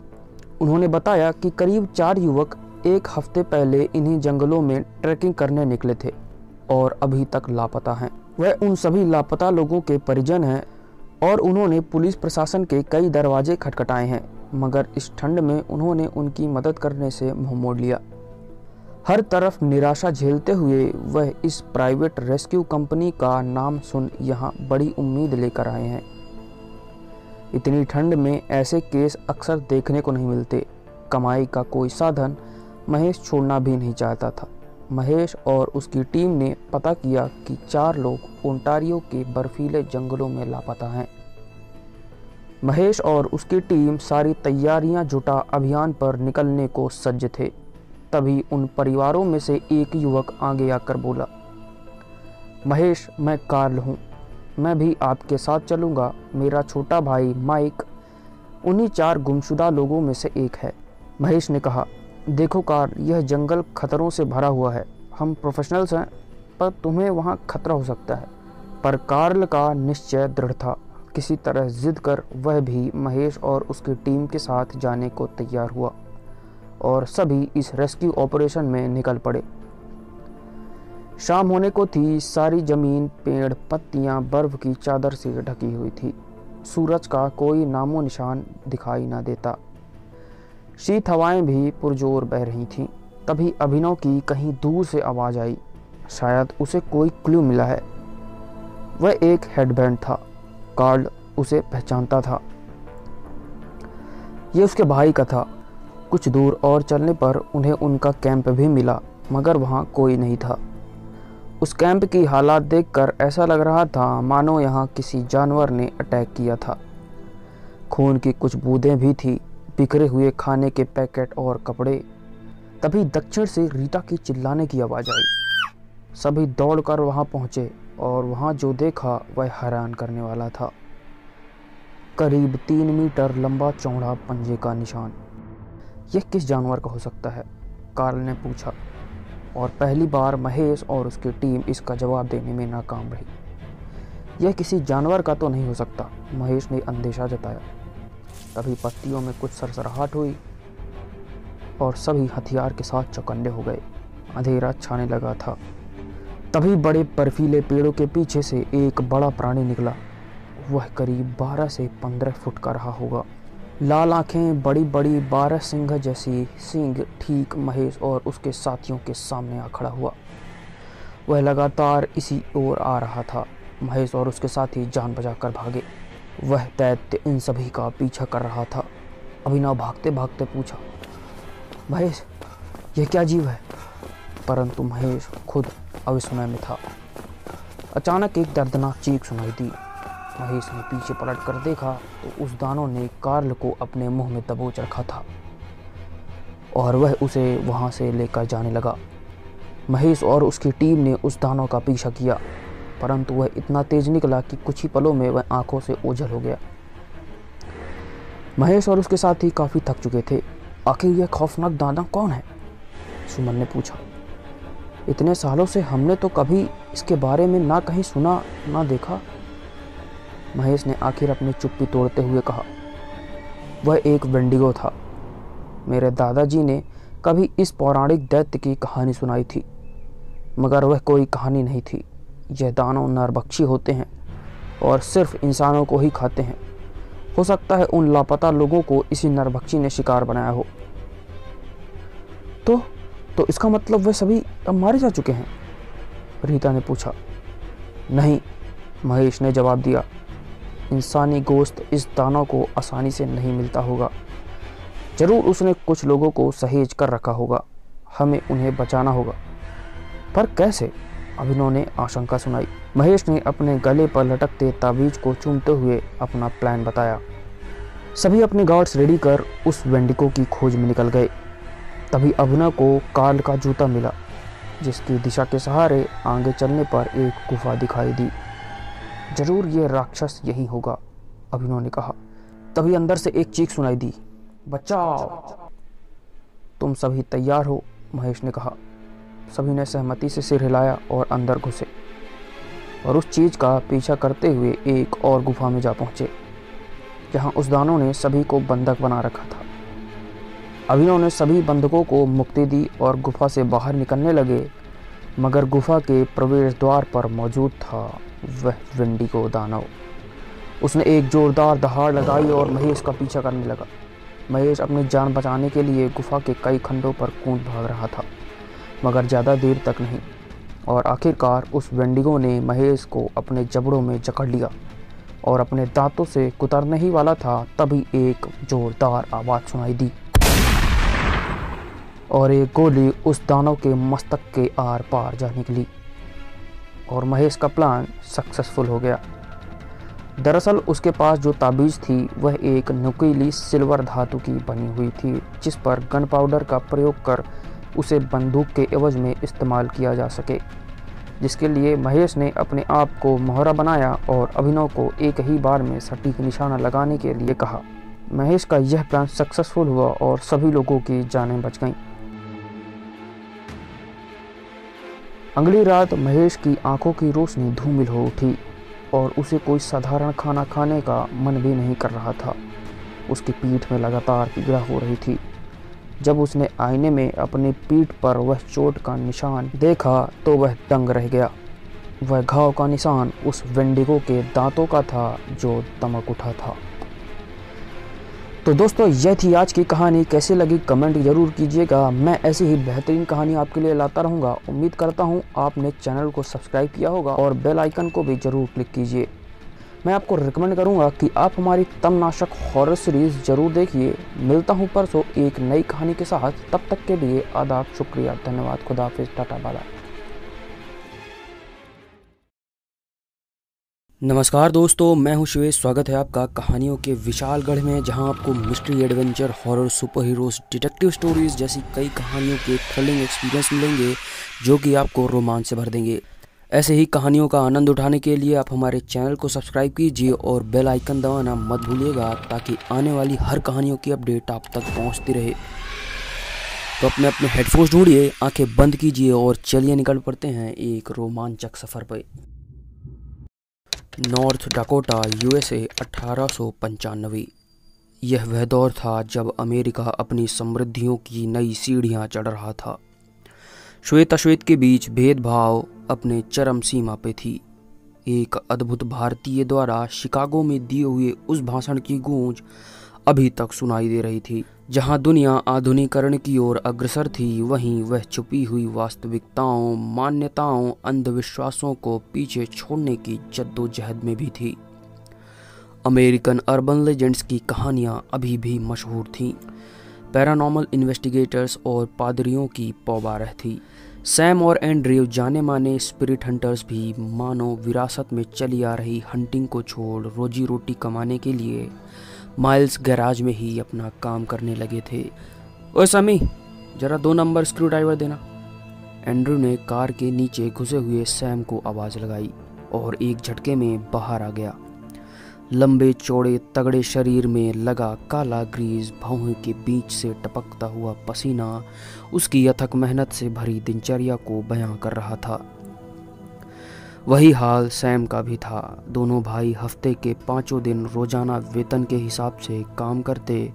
उन्होंने बताया कि करीब 4 युवक 1 हफ्ते पहले इन्हीं जंगलों में ट्रैकिंग करने निकले थे और अभी तक लापता हैं। वह उन सभी लापता लोगों के परिजन हैं और उन्होंने पुलिस प्रशासन के कई दरवाजे खटखटाए हैं, मगर इस ठंड में उन्होंने उनकी मदद करने से मुंह मोड़ लिया। हर तरफ निराशा झेलते हुए वह इस प्राइवेट रेस्क्यू कंपनी का नाम सुन यहाँ बड़ी उम्मीद लेकर आए हैं। इतनी ठंड में ऐसे केस अक्सर देखने को नहीं मिलते। कमाई का कोई साधन महेश छोड़ना भी नहीं चाहता था। महेश और उसकी टीम ने पता किया कि 4 लोग ओंटारियो के बर्फीले जंगलों में लापता हैं। महेश और उसकी टीम सारी तैयारियां जुटा अभियान पर निकलने को सज्ज थे। तभी उन परिवारों में से एक युवक आगे आकर बोला, महेश, मैं कार्ल हूँ, मैं भी आपके साथ चलूँगा। मेरा छोटा भाई माइक उन्हीं 4 गुमशुदा लोगों में से एक है। महेश ने कहा, देखो कार्ल, यह जंगल खतरों से भरा हुआ है। हम प्रोफेशनल्स हैं, पर तुम्हें वहाँ खतरा हो सकता है। पर कार्ल का निश्चय दृढ़ था। किसी तरह जिद कर वह भी महेश और उसकी टीम के साथ जाने को तैयार हुआ और सभी इस रेस्क्यू ऑपरेशन में निकल पड़े। शाम होने को थी। सारी जमीन पेड़ पत्तियां बर्फ की चादर से ढकी हुई थी। सूरज का कोई नामो निशान दिखाई ना देता। शीत हवाएं भी पुरजोर बह रही थीं। तभी अभिनव की कहीं दूर से आवाज आई। शायद उसे कोई क्लू मिला है। वह एक हेडबैंड था। कार्ल उसे पहचानता था। यह उसके भाई का था। कुछ दूर और चलने पर उन्हें उनका कैंप भी मिला, मगर वहाँ कोई नहीं था। उस कैंप की हालात देखकर ऐसा लग रहा था मानो यहाँ किसी जानवर ने अटैक किया था। खून की कुछ बूंदें भी थी, बिखरे हुए खाने के पैकेट और कपड़े। तभी दक्षिण से रीटा की चिल्लाने की आवाज़ आई। सभी दौड़कर वहाँ पहुँचे और वहाँ जो देखा वह हैरान करने वाला था। करीब 3 मीटर लंबा चौड़ा पंजे का निशान। यह किस जानवर का हो सकता है? कार्ल ने पूछा। और पहली बार महेश और उसकी टीम इसका जवाब देने में नाकाम रही। यह किसी जानवर का तो नहीं हो सकता, महेश ने अंदेशा जताया। तभी पत्तियों में कुछ सरसराहट हुई और सभी हथियार के साथ चौकन्ने हो गए। अंधेरा छाने लगा था। तभी बड़े बर्फीले पेड़ों के पीछे से एक बड़ा प्राणी निकला। वह करीब 12 से 15 फुट का रहा होगा। लाल आंखें, बड़ी बड़ी 12 सिंह जैसी सींग ठीक महेश और उसके साथियों के सामने आ खड़ा हुआ। वह लगातार इसी ओर आ रहा था। महेश और उसके साथी जान बचाकर भागे। वह दैत्य इन सभी का पीछा कर रहा था। अभिनव भागते भागते पूछा, महेश, यह क्या जीव है? परंतु महेश खुद अविस्मय में था। अचानक एक दर्दनाक चीख सुनाई दी। महेश ने पीछे पलट कर देखा तो उस दानव ने कार्ल को अपने मुंह में दबोच रखा था और वह उसे वहां से लेकर जाने लगा। महेश और उसकी टीम ने उस दानव का पीछा किया, परंतु वह इतना तेज निकला कि कुछ ही पलों में वह आंखों से ओझल हो गया। महेश और उसके साथी काफी थक चुके थे। आखिर यह खौफनाक दानव कौन है? सुमन ने पूछा। इतने सालों से हमने तो कभी इसके बारे में ना कहीं सुना ना देखा। महेश ने आखिर अपनी चुप्पी तोड़ते हुए कहा, वह एक वेंडिगो था। मेरे दादाजी ने कभी इस पौराणिक दैत्य की कहानी सुनाई थी, मगर वह कोई कहानी नहीं थी। यह दानव नरभक्षी होते हैं और सिर्फ इंसानों को ही खाते हैं। हो सकता है उन लापता लोगों को इसी नरभक्षी ने शिकार बनाया हो। तो इसका मतलब वे सभी अब मारे जा चुके हैं? रीता ने पूछा। नहीं, महेश ने जवाब दिया। इंसानी गोश्त इस दानव को आसानी से नहीं मिलता होगा। जरूर उसने कुछ लोगों को सहेज कर रखा होगा। हमें उन्हें बचाना होगा। पर कैसे? अभिनव ने आशंका सुनाई। महेश ने अपने गले पर लटकते ताबीज को चूमते हुए अपना प्लान बताया। सभी अपने गार्ड्स रेडी कर उस वेंडिको की खोज में निकल गए। तभी अभिनव को कार्ल का जूता मिला, जिसकी दिशा के सहारे आगे चलने पर एक गुफा दिखाई दी। जरूर ये राक्षस यही होगा, अभिनव ने कहा। तभी अंदर से एक चीख सुनाई दी, बचाओ! तुम सभी तैयार हो? महेश ने कहा। सभी ने सहमति से सिर हिलाया और अंदर घुसे और उस चीज का पीछा करते हुए एक और गुफा में जा पहुंचे, जहां उस दानव ने सभी को बंधक बना रखा था। अभिनव ने सभी बंधकों को मुक्ति दी और गुफा से बाहर निकलने लगे, मगर गुफा के प्रवेश द्वार पर मौजूद था वह वेंडिगो दानव। उसने एक जोरदार दहाड़ लगाई और महेश का पीछा करने लगा। महेश अपनी जान बचाने के लिए गुफा के कई खंडों पर कूद भाग रहा था, मगर ज़्यादा देर तक नहीं। और आखिरकार उस वेंडिगो ने महेश को अपने जबड़ों में जकड़ लिया और अपने दांतों से कुतरने ही वाला था, तभी एक जोरदार आवाज़ सुनाई दी और एक गोली उस दानव के मस्तक के आर पार जा निकली और महेश का प्लान सक्सेसफुल हो गया। दरअसल उसके पास जो ताबीज़ थी वह एक नुकीली सिल्वर धातु की बनी हुई थी, जिस पर गन पाउडर का प्रयोग कर उसे बंदूक के एवज में इस्तेमाल किया जा सके, जिसके लिए महेश ने अपने आप को मोहरा बनाया और अभिनव को एक ही बार में सटीक निशाना लगाने के लिए कहा। महेश का यह प्लान सक्सेसफुल हुआ और सभी लोगों की जानें बच गईं। अगली रात महेश की आंखों की रोशनी धूमिल हो उठी और उसे कोई साधारण खाना खाने का मन भी नहीं कर रहा था। उसकी पीठ में लगातार पीड़ा हो रही थी। जब उसने आईने में अपनी पीठ पर वह चोट का निशान देखा तो वह दंग रह गया। वह घाव का निशान उस वेंडिगो के दांतों का था जो दमक उठा था। तो दोस्तों, यह थी आज की कहानी। कैसी लगी कमेंट जरूर कीजिएगा। मैं ऐसी ही बेहतरीन कहानी आपके लिए लाता रहूँगा। उम्मीद करता हूँ आपने चैनल को सब्सक्राइब किया होगा और बेल आइकन को भी जरूर क्लिक कीजिए। मैं आपको रिकमेंड करूँगा कि आप हमारी तमनाशक हॉरर सीरीज़ जरूर देखिए। मिलता हूँ परसों एक नई कहानी के साथ। तब तक के लिए आदाब, शुक्रिया, धन्यवाद, खुदा हाफिज़, टाटा, बाय बाय। नमस्कार दोस्तों, मैं हूं शिवेश। स्वागत है आपका कहानियों के विशाल गढ़ में, जहां आपको mystery, adventure, horror, super heroes, detective stories जैसी कई कहानियों के थ्रिलिंग एक्सपीरियंस मिलेंगे जो कि आपको रोमांच से भर देंगे। ऐसे ही कहानियों का आनंद उठाने के लिए आप हमारे चैनल को सब्सक्राइब कीजिए और बेल आइकन दबाना मत भूलिएगा, ताकि आने वाली हर कहानियों की अपडेट आप तक पहुँचती रहे। तो अपने अपने हेडफोन्स ढूंढिए, आँखें बंद कीजिए और चलिए निकल पड़ते हैं एक रोमांचक सफ़र पर। North Dakota, USA, 1895। यह वह दौर था जब अमेरिका अपनी समृद्धियों की नई सीढ़ियां चढ़ रहा था। श्वेत अश्वेत के बीच भेदभाव अपने चरम सीमा पे थी। एक अद्भुत भारतीय द्वारा शिकागो में दिए हुए उस भाषण की गूंज अभी तक सुनाई दे रही थी। जहां दुनिया आधुनिकीकरण की ओर अग्रसर थी, वहीं वह छुपी हुई वास्तविकताओं, मान्यताओं, अंधविश्वासों को पीछे छोड़ने की जद्दोजहद में भी थी। अमेरिकन अर्बन लेजेंड्स की कहानियां अभी भी मशहूर थीं। पैरानॉर्मल इन्वेस्टिगेटर्स और पादरियों की पौबारह थी। सैम और एंड्रयू जाने माने स्पिरिट हंटर्स भी मानो विरासत में चली आ रही हंटिंग को छोड़ रोजी रोटी कमाने के लिए माइल्स गैराज में ही अपना काम करने लगे थे। ओए समी, जरा 2 नंबर स्क्रू ड्राइवर देना। एंड्रयू ने कार के नीचे घुसे हुए सैम को आवाज़ लगाई और एक झटके में बाहर आ गया। लंबे चौड़े तगड़े शरीर में लगा काला ग्रीस, भौहें के बीच से टपकता हुआ पसीना उसकी अथक मेहनत से भरी दिनचर्या को बयां कर रहा था। वही हाल सैम का भी था। दोनों भाई हफ्ते के 5 दिन रोजाना वेतन के हिसाब से काम करते,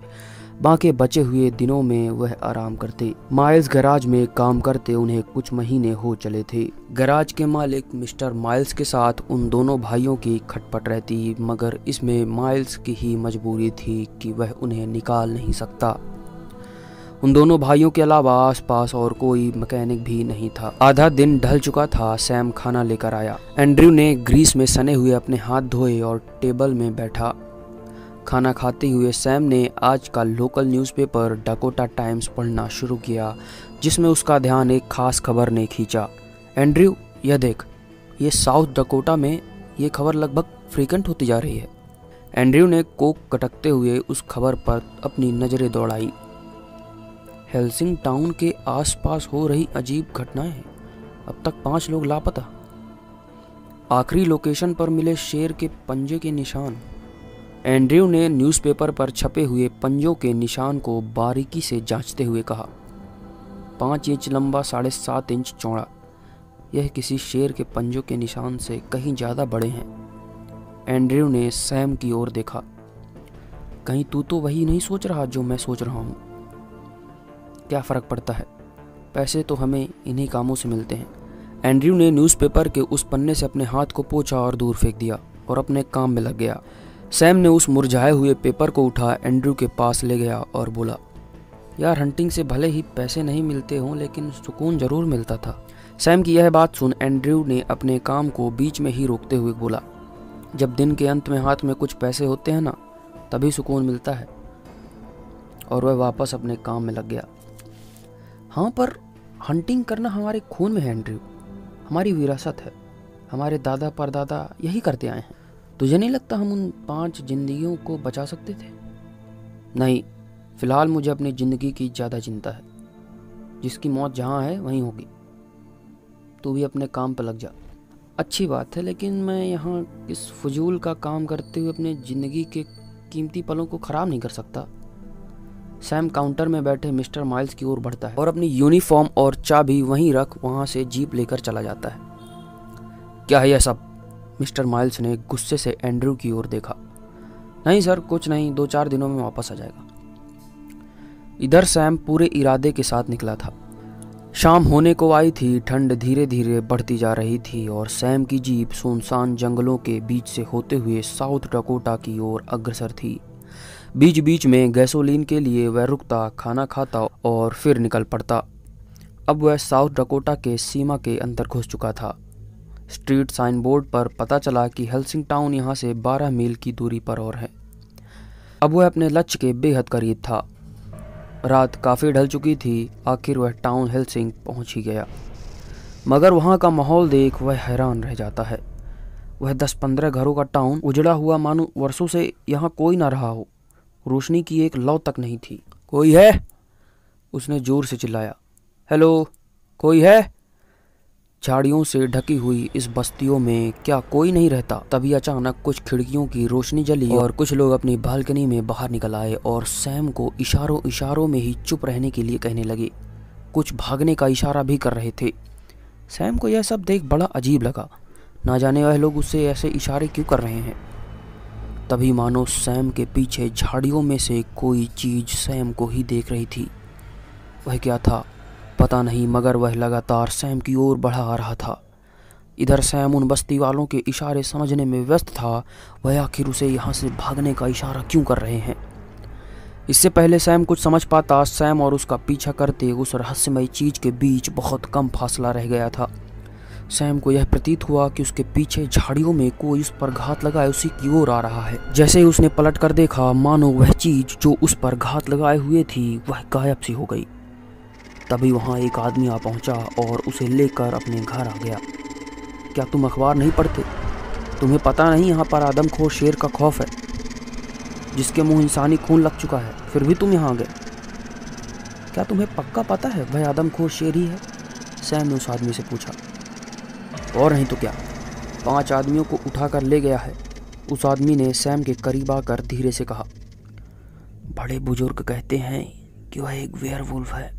बाकी बचे हुए दिनों में वह आराम करते। माइल्स गैराज में काम करते उन्हें कुछ महीने हो चले थे। गैराज के मालिक मिस्टर माइल्स के साथ उन दोनों भाइयों की खटपट रहती, मगर इसमें माइल्स की ही मजबूरी थी कि वह उन्हें निकाल नहीं सकता। उन दोनों भाइयों के अलावा आसपास और कोई मैकेनिक भी नहीं था। आधा दिन ढल चुका था। सैम खाना लेकर आया। एंड्रयू ने ग्रीस में सने हुए अपने हाथ धोए और टेबल में बैठा। खाना खाते हुए सैम ने आज का लोकल न्यूज़पेपर डकोटा टाइम्स पढ़ना शुरू किया, जिसमें उसका ध्यान एक खास खबर ने खींचा। एंड्रयू, यह देख, ये साउथ डकोटा में ये खबर लगभग फ्रीक्वेंट होती जा रही है। एंड्रयू ने कोक कटकते हुए उस खबर पर अपनी नज़रें दौड़ाई। हेल्सिंग टाउन के आसपास हो रही अजीब घटनाएं, अब तक 5 लोग लापता। आखिरी लोकेशन पर मिले शेर के पंजे के निशान। एंड्रयू ने न्यूज़पेपर पर छपे हुए पंजों के निशान को बारीकी से जांचते हुए कहा। 5 इंच लंबा, 7.5 इंच चौड़ा। यह किसी शेर के पंजों के निशान से कहीं ज़्यादा बड़े हैं। एंड्रयू ने सैम की ओर देखा। कहीं तू तो वही नहीं सोच रहा जो मैं सोच रहा हूँ? क्या फ़र्क पड़ता है, पैसे तो हमें इन्हीं कामों से मिलते हैं। एंड्रयू ने न्यूज़पेपर के उस पन्ने से अपने हाथ को पोंछा और दूर फेंक दिया और अपने काम में लग गया। सैम ने उस मुरझाए हुए पेपर को उठा, एंड्रयू के पास ले गया और बोला, यार, हंटिंग से भले ही पैसे नहीं मिलते हों, लेकिन सुकून ज़रूर मिलता था। सैम की यह बात सुन एंड्रयू ने अपने काम को बीच में ही रोकते हुए बोला, जब दिन के अंत में हाथ में कुछ पैसे होते हैं ना, तभी सुकून मिलता है। और वह वापस अपने काम में लग गया। हाँ, पर हंटिंग करना हमारे खून में है एंड्रयू, हमारी विरासत है। हमारे दादा परदादा यही करते आए हैं। तुझे नहीं लगता हम उन 5 जिंदगियों को बचा सकते थे? नहीं, फिलहाल मुझे अपनी ज़िंदगी की ज़्यादा चिंता है। जिसकी मौत जहाँ है वहीं होगी। तू भी अपने काम पर लग जा। अच्छी बात है, लेकिन मैं यहाँ इस फजूल का काम करते हुए अपने ज़िंदगी के कीमती पलों को ख़राब नहीं कर सकता। सैम काउंटर में बैठे मिस्टर माइल्स की ओर बढ़ता है और अपनी यूनिफॉर्म और चाबी वहीं रख वहाँ से जीप लेकर चला जाता है। क्या है यह सब? मिस्टर माइल्स ने गुस्से से एंड्रू की ओर देखा। नहीं सर, कुछ नहीं, 2-4 दिनों में वापस आ जाएगा। इधर सैम पूरे इरादे के साथ निकला था। शाम होने को आई थी, ठंड धीरे धीरे बढ़ती जा रही थी और सैम की जीप सुनसान जंगलों के बीच से होते हुए साउथ डकोटा की ओर अग्रसर थी। बीच बीच में गैसोलीन के लिए वह रुकता, खाना खाता और फिर निकल पड़ता। अब वह साउथ डकोटा के सीमा के अंदर घुस चुका था। स्ट्रीट साइन बोर्ड पर पता चला कि हेल्सिंग टाउन यहाँ से 12 मील की दूरी पर और है। अब वह अपने लक्ष्य के बेहद करीब था। रात काफ़ी ढल चुकी थी। आखिर वह टाउन हेल्सिंग पहुँच ही गया, मगर वहाँ का माहौल देख वह हैरान रह जाता है। वह 10-15 घरों का टाउन, उजड़ा हुआ मानो वर्षों से यहाँ कोई ना रहा हो। रोशनी की एक लौ तक नहीं थी। कोई है? उसने जोर से चिल्लाया। हेलो, कोई है? झाड़ियों से ढकी हुई इस बस्तियों में क्या कोई नहीं रहता? तभी अचानक कुछ खिड़कियों की रोशनी जली और कुछ लोग अपनी बालकनी में बाहर निकल आए और सैम को इशारों इशारों में ही चुप रहने के लिए कहने लगे। कुछ भागने का इशारा भी कर रहे थे। सैम को यह सब देख बड़ा अजीब लगा। ना जाने वह लोग उससे ऐसे इशारे क्यों कर रहे हैं। तभी मानो सैम के पीछे झाड़ियों में से कोई चीज सैम को ही देख रही थी। वह क्या था पता नहीं, मगर वह लगातार सैम की ओर बढ़ा आ रहा था। इधर सैम उन बस्ती वालों के इशारे समझने में व्यस्त था। वह आखिर उसे यहाँ से भागने का इशारा क्यों कर रहे हैं। इससे पहले सैम कुछ समझ पाता, सैम और उसका पीछा करते उस रहस्यमय चीज के बीच बहुत कम फासला रह गया था। सैम को यह प्रतीत हुआ कि उसके पीछे झाड़ियों में कोई उस पर घात लगाए उसी की ओर आ रहा है। जैसे ही उसने पलट कर देखा, मानो वह चीज जो उस पर घात लगाए हुए थी वह गायब सी हो गई। तभी वहाँ एक आदमी आ पहुँचा और उसे लेकर अपने घर आ गया। क्या तुम अखबार नहीं पढ़ते? तुम्हें पता नहीं यहाँ पर आदमखोर शेर का खौफ है, जिसके मुंह इंसानी खून लग चुका है, फिर भी तुम यहाँ आ गए। क्या तुम्हें पक्का पता है वह आदमखोर शेर ही है? सैम ने उस आदमी से पूछा। और नहीं तो क्या, 5 आदमियों को उठाकर ले गया है। उस आदमी ने सैम के करीब आकर धीरे से कहा। बड़े बुजुर्ग कहते हैं कि वह एक वेयरवुल्फ है।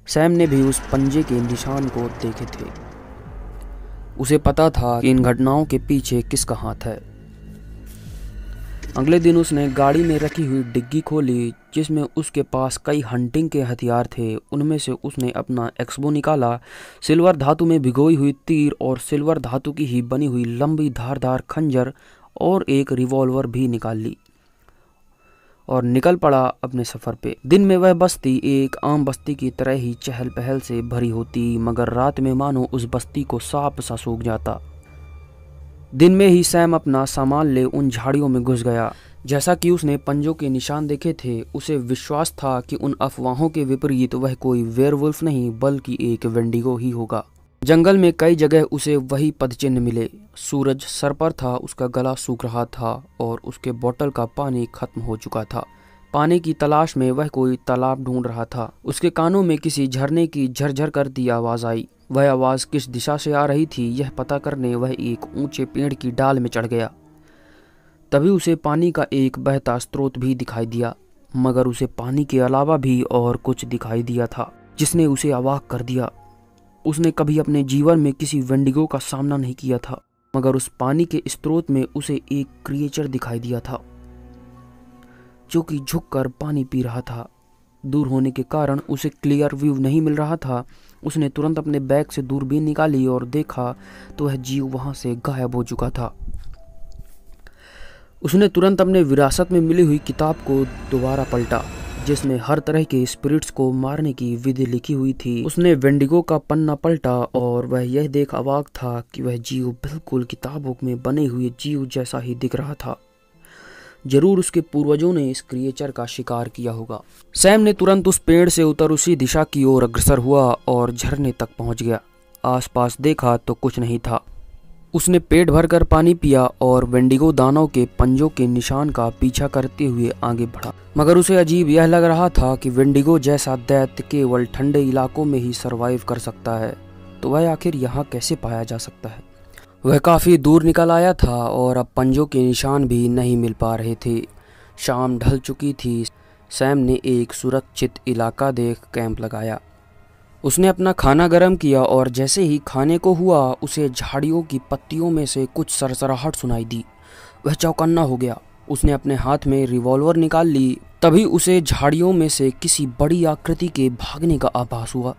सैम ने भी उस पंजे के निशान को देखे थे। उसे पता था कि इन घटनाओं के पीछे किसका हाथ है। अगले दिन उसने गाड़ी में रखी हुई डिग्गी खोली, जिसमें उसके पास कई हंटिंग के हथियार थे। उनमें से उसने अपना एक्सबो निकाला, सिल्वर धातु में भिगोई हुई तीर और सिल्वर धातु की ही बनी हुई लंबी धारदार खंजर और एक रिवॉल्वर भी निकाल ली और निकल पड़ा अपने सफ़र पे। दिन में वह बस्ती एक आम बस्ती की तरह ही चहल पहल से भरी होती, मगर रात में मानो उस बस्ती को सांप सा सूंघ जाता। दिन में ही सैम अपना सामान ले उन झाड़ियों में घुस गया। जैसा कि उसने पंजों के निशान देखे थे, उसे विश्वास था कि उन अफवाहों के विपरीत वह कोई वेयरवुल्फ नहीं बल्कि एक वेंडिगो ही होगा। जंगल में कई जगह उसे वही पदचिन्ह मिले। सूरज सर पर था, उसका गला सूख रहा था और उसके बोतल का पानी खत्म हो चुका था। पानी की तलाश में वह कोई तालाब ढूंढ रहा था। उसके कानों में किसी झरने की झरझर करती आवाज़ आई। वह आवाज़ किस दिशा से आ रही थी यह पता करने वह एक ऊंचे पेड़ की डाल में चढ़ गया। तभी उसे पानी का एक बहता स्रोत भी दिखाई दिया, मगर उसे पानी के अलावा भी और कुछ दिखाई दिया था जिसने उसे अवाक कर दिया। उसने कभी अपने जीवन में किसी वेंडिगो का सामना नहीं किया था, मगर उस पानी के स्रोत में उसे एक क्रिएचर दिखाई दिया था जो कि झुककर पानी पी रहा था। दूर होने के कारण उसे क्लियर व्यू नहीं मिल रहा था। उसने तुरंत अपने बैग से दूरबीन निकाली और देखा तो वह जीव वहां से गायब हो चुका था। उसने तुरंत अपने विरासत में मिली हुई किताब को दोबारा पलटा, जिसमें हर तरह के स्पिरिट्स को मारने की विधि लिखी हुई थी। उसने वेंडिगो का पन्ना पलटा और वह यह देख अवाक था कि वह जीव बिल्कुल किताबों में बने हुए जीव जैसा ही दिख रहा था। जरूर उसके पूर्वजों ने इस क्रिएचर का शिकार किया होगा। सैम ने तुरंत उस पेड़ से उतर उसी दिशा की ओर अग्रसर हुआ और झरने तक पहुंच गया। आसपास देखा तो कुछ नहीं था। उसने पेट भरकर पानी पिया और वेंडिगो दानव के पंजों के निशान का पीछा करते हुए आगे बढ़ा। मगर उसे अजीब यह लग रहा था कि वेंडिगो जैसा दैत्य केवल ठंडे इलाकों में ही सरवाइव कर सकता है, तो वह आखिर यहाँ कैसे पाया जा सकता है। वह काफ़ी दूर निकल आया था और अब पंजों के निशान भी नहीं मिल पा रहे थे। शाम ढल चुकी थी। सैम ने एक सुरक्षित इलाका देख कैंप लगाया। उसने अपना खाना गर्म किया और जैसे ही खाने को हुआ उसे झाड़ियों की पत्तियों में से कुछ सरसराहट सुनाई दी। वह चौकन्ना हो गया। उसने अपने हाथ में रिवॉल्वर निकाल ली। तभी उसे झाड़ियों में से किसी बड़ी आकृति के भागने का आभास हुआ।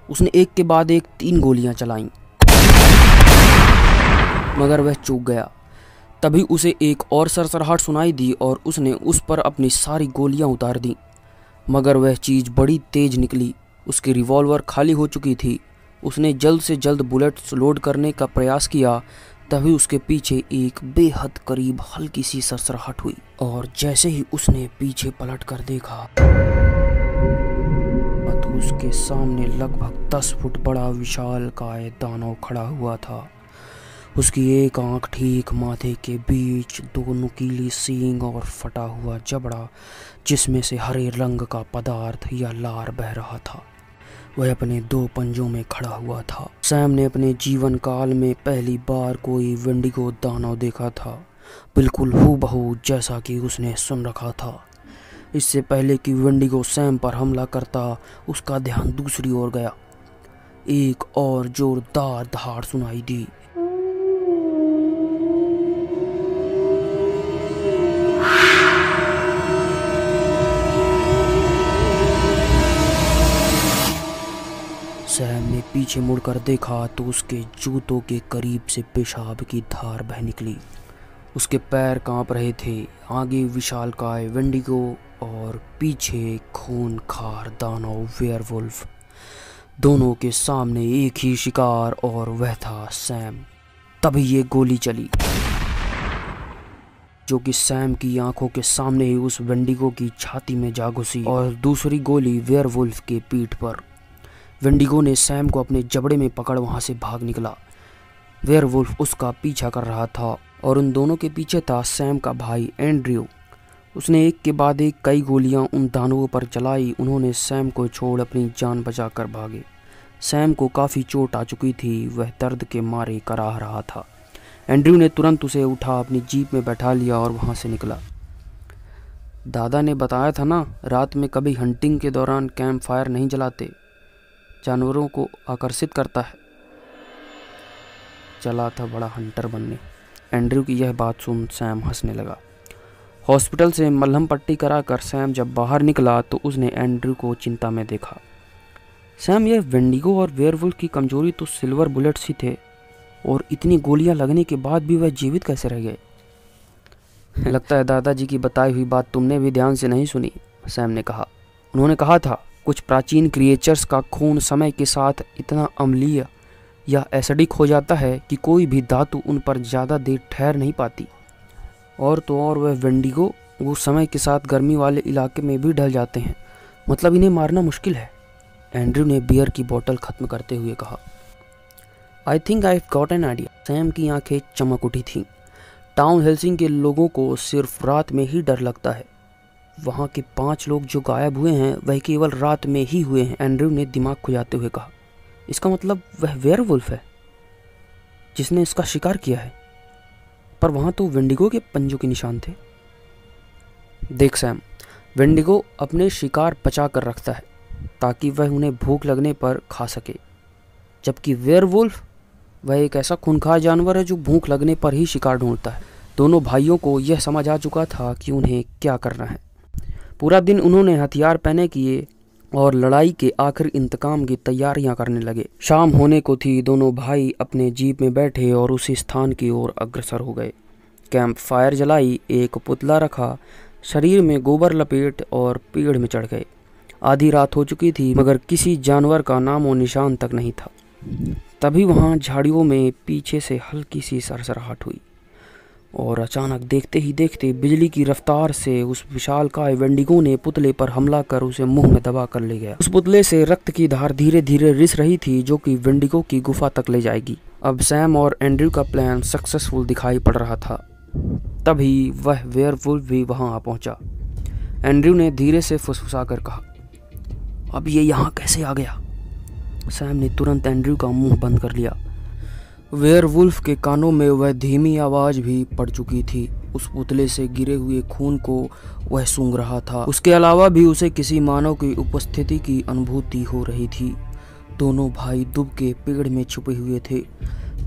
उसने एक के बाद एक 3 गोलियां चलाईं, मगर वह चूक गया। तभी उसे एक और सरसराहट सुनाई दी और उसने उस पर अपनी सारी गोलियां उतार दी, मगर वह चीज़ बड़ी तेज निकली। उसकी रिवॉल्वर खाली हो चुकी थी। उसने जल्द से जल्द बुलेट्स लोड करने का प्रयास किया। तभी उसके पीछे एक बेहद करीब हल्की सी सरसराहट हुई और जैसे ही उसने पीछे पलट कर देखा तो उसके सामने लगभग 10 फुट बड़ा विशालकाय दानव खड़ा हुआ था। उसकी एक आंख ठीक माथे के बीच, 2 नुकीली सींग और फटा हुआ जबड़ा जिसमें से हरे रंग का पदार्थ या लार बह रहा था। वह अपने 2 पंजों में खड़ा हुआ था। सैम ने अपने जीवन काल में पहली बार कोई वेंडिगो दानव देखा था, बिल्कुल हूबहू जैसा कि उसने सुन रखा था। इससे पहले कि वेंडिगो सैम पर हमला करता, उसका ध्यान दूसरी ओर गया। एक और जोरदार दहाड़ सुनाई दी। सैम ने पीछे मुड़कर देखा तो उसके जूतों के करीब से पेशाब की धार बह निकली। उसके पैर कांप रहे थे। आगे विशालकाय वेंडिगो और पीछे खूनखार दानव वेयरवुल्फ। दोनों के सामने एक ही शिकार और वह था सैम। तभी ये गोली चली जो कि सैम की आंखों के सामने ही उस वेंडिगो की छाती में जा घुसी और दूसरी गोली वेयरवुल्फ के पीठ पर। वेंडिगो ने सैम को अपने जबड़े में पकड़ वहां से भाग निकला। वेयरवुल्फ उसका पीछा कर रहा था और उन दोनों के पीछे था सैम का भाई एंड्रयू। उसने एक के बाद एक कई गोलियां उन दानवों पर चलाई। उन्होंने सैम को छोड़ अपनी जान बचाकर भागे। सैम को काफ़ी चोट आ चुकी थी। वह दर्द के मारे कराह रहा था। एंड्रयू ने तुरंत उसे उठा अपनी जीप में बैठा लिया और वहाँ से निकला। दादा ने बताया था ना, रात में कभी हंटिंग के दौरान कैंप फायर नहीं जलाते, जानवरों को आकर्षित करता है। चला था बड़ा हंटर बनने। एंड्रयू की यह बात सुन सैम हंसने लगा। हॉस्पिटल से मलहम पट्टी कराकर सैम जब बाहर निकला तो उसने एंड्रयू को चिंता में देखा। सैम, यह वेंडिगो और वेयरवुल्फ की कमजोरी तो सिल्वर बुलेट्स ही थे, और इतनी गोलियां लगने के बाद भी वह जीवित कैसे रह गए? लगता है दादाजी की बताई हुई बात तुमने भी ध्यान से नहीं सुनी, सैम ने कहा। उन्होंने कहा था कुछ प्राचीन क्रिएचर्स का खून समय के साथ इतना अम्लीय या एसिडिक हो जाता है कि कोई भी धातु उन पर ज़्यादा देर ठहर नहीं पाती। और तो और वह वेंडिगो, वो समय के साथ गर्मी वाले इलाके में भी ढल जाते हैं। मतलब इन्हें मारना मुश्किल है। एंड्रयू ने बियर की बोतल ख़त्म करते हुए कहा। I think I have got an idea. Sam की आंखें चमक उठी थीं। टाउन हेल्सिंग के लोगों को सिर्फ रात में ही डर लगता है। वहाँ के 5 लोग जो गायब हुए हैं वह केवल रात में ही हुए हैं। एंड्रयू ने दिमाग खुजाते हुए कहा। इसका मतलब वह वेयरवुल्फ है जिसने इसका शिकार किया है। पर वहाँ तो वेंडिगो के पंजों के निशान थे। देख सैम, वेंडिगो अपने शिकार बचा कर रखता है ताकि वह उन्हें भूख लगने पर खा सके, जबकि वेयरवुल्फ वह एक ऐसा खूंखार जानवर है जो भूख लगने पर ही शिकार ढूंढता है। दोनों भाइयों को यह समझ आ चुका था कि उन्हें क्या करना है। पूरा दिन उन्होंने हथियार पहने किए और लड़ाई के आखिर इंतकाम की तैयारियां करने लगे। शाम होने को थी। दोनों भाई अपने जीप में बैठे और उसी स्थान की ओर अग्रसर हो गए। कैंप फायर जलाई, एक पुतला रखा, शरीर में गोबर लपेट और पेड़ में चढ़ गए। आधी रात हो चुकी थी मगर किसी जानवर का नामो निशान तक नहीं था। तभी वहाँ झाड़ियों में पीछे से हल्की सी सरसराहट हुई। और अचानक देखते ही देखते बिजली की रफ्तार से उस विशालकाय वेंडिगो ने पुतले पर हमला कर उसे मुंह में दबा कर ले गया। उस पुतले से रक्त की धार धीरे धीरे रिस रही थी जो कि वेंडिगो की गुफा तक ले जाएगी। अब सैम और एंड्रयू का प्लान सक्सेसफुल दिखाई पड़ रहा था। तभी वह वेयरवुल्फ भी वहां आ पहुंचा। एंड्रयू ने धीरे से फुसफुसाकर कहा, अब ये यहाँ कैसे आ गया? सैम ने तुरंत एंड्रयू का मुंह बंद कर लिया। वेयरवुल्फ के कानों में वह धीमी आवाज भी पड़ चुकी थी। उस पुतले से गिरे हुए खून को वह सूंघ रहा था। उसके अलावा भी उसे किसी मानव की उपस्थिति की अनुभूति हो रही थी। दोनों भाई दुब के पेड़ में छुपे हुए थे।